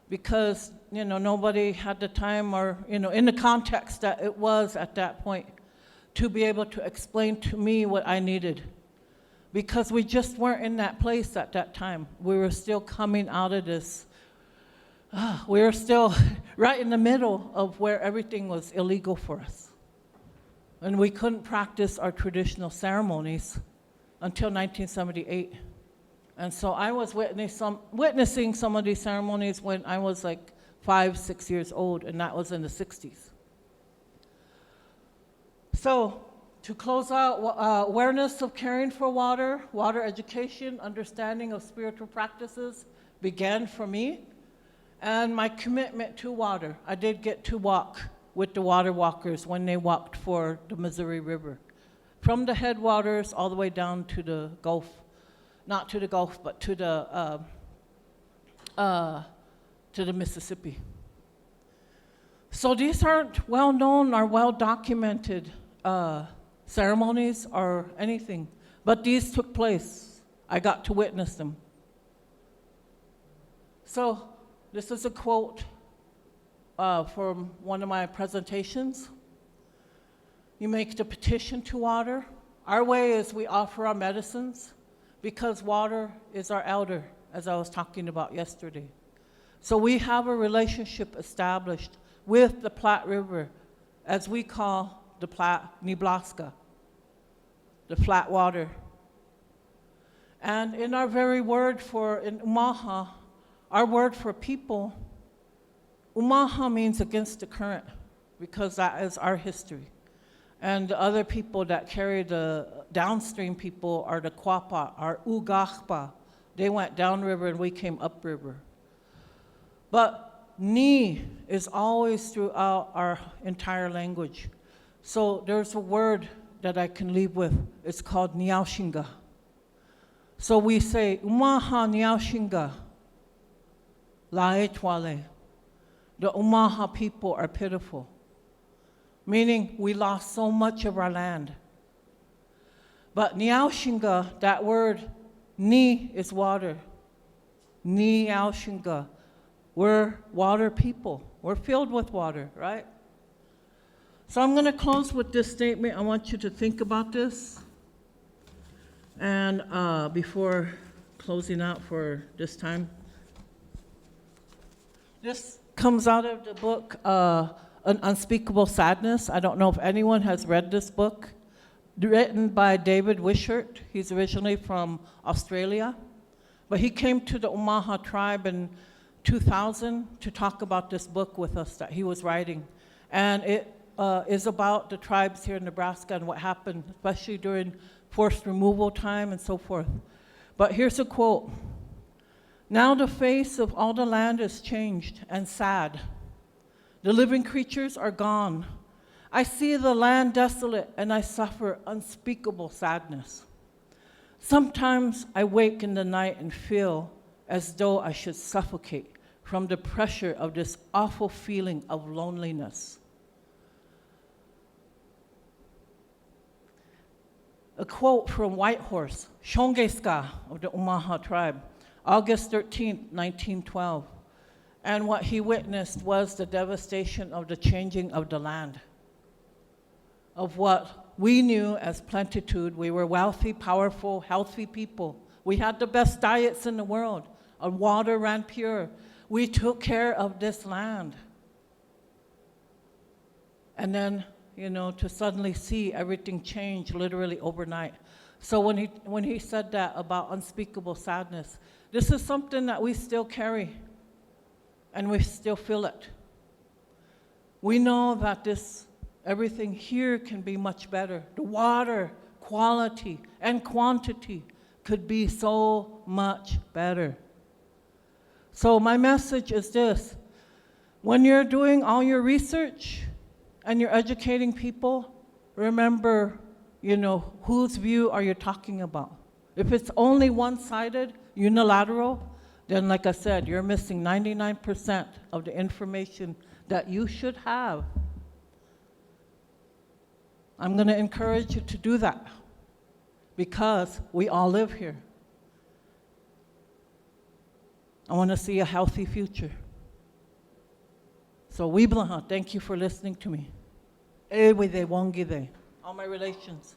because, nobody had the time or, in the context that it was at that point to be able to explain to me what I needed. Because we just weren't in that place at that time. We were still coming out of this. We were still right in the middle of where everything was illegal for us. And we couldn't practice our traditional ceremonies until 1978. And so I was witnessing some of these ceremonies when I was like 5, 6 years old, and that was in the 60s. So to close out, awareness of caring for water, water education, understanding of spiritual practices began for me. And my commitment to water. I did get to walk with the water walkers when they walked for the Missouri River. From the headwaters all the way down to the Gulf. Not to the Gulf, but to the Mississippi. So these aren't well-known or well-documented ceremonies or anything, but these took place. I got to witness them. So this is a quote from one of my presentations. You make the petition to water. Our way is we offer our medicines because water is our elder, as I was talking about yesterday. So we have a relationship established with the Platte River as we call the Platte Nebraska, the flat water. And in our very word in Umaha, our word for people, Umaha means against the current, because that is our history. And the other people that carry the downstream people are the Quapa, our Ugahpa. They went downriver and we came upriver. But ni is always throughout our entire language. So there's a word that I can leave with. It's called Niaushinga. So we say, Umaha Niaushinga, Laetwale. The Umaha people are pitiful. Meaning we lost so much of our land. But Niaushinga, that word, ni is water. Niaushinga. We're water people. We're filled with water, right? So I'm going to close with this statement. I want you to think about this. And before closing out for this time, this comes out of the book, An Unspeakable Sadness. I don't know if anyone has read this book. Written by David Wishart. He's originally from Australia. But he came to the Umaha tribe in 2000 to talk about this book with us that he was writing. And it is about the tribes here in Nebraska and what happened, especially during forced removal time and so forth. But here's a quote. Now the face of all the land is changed and sad. The living creatures are gone. I see the land desolate and I suffer unspeakable sadness. Sometimes I wake in the night and feel as though I should suffocate from the pressure of this awful feeling of loneliness. A quote from Whitehorse, Shongeska of the Umaha tribe, August 13, 1912. And what he witnessed was the devastation of the changing of the land, of what we knew as plentitude. We were wealthy, powerful, healthy people. We had the best diets in the world. Our water ran pure. We took care of this land. And then, to suddenly see everything change literally overnight. So when he said that about unspeakable sadness, this is something that we still carry, and we still feel it. We know that everything here can be much better. The water quality and quantity could be so much better. So my message is this. When you're doing all your research and you're educating people, remember, whose view are you talking about? If it's only one-sided, unilateral, then like I said, you're missing 99% of the information that you should have. I'm going to encourage you to do that because we all live here. I want to see a healthy future. So Wiblaha, thank you for listening to me. All my relations.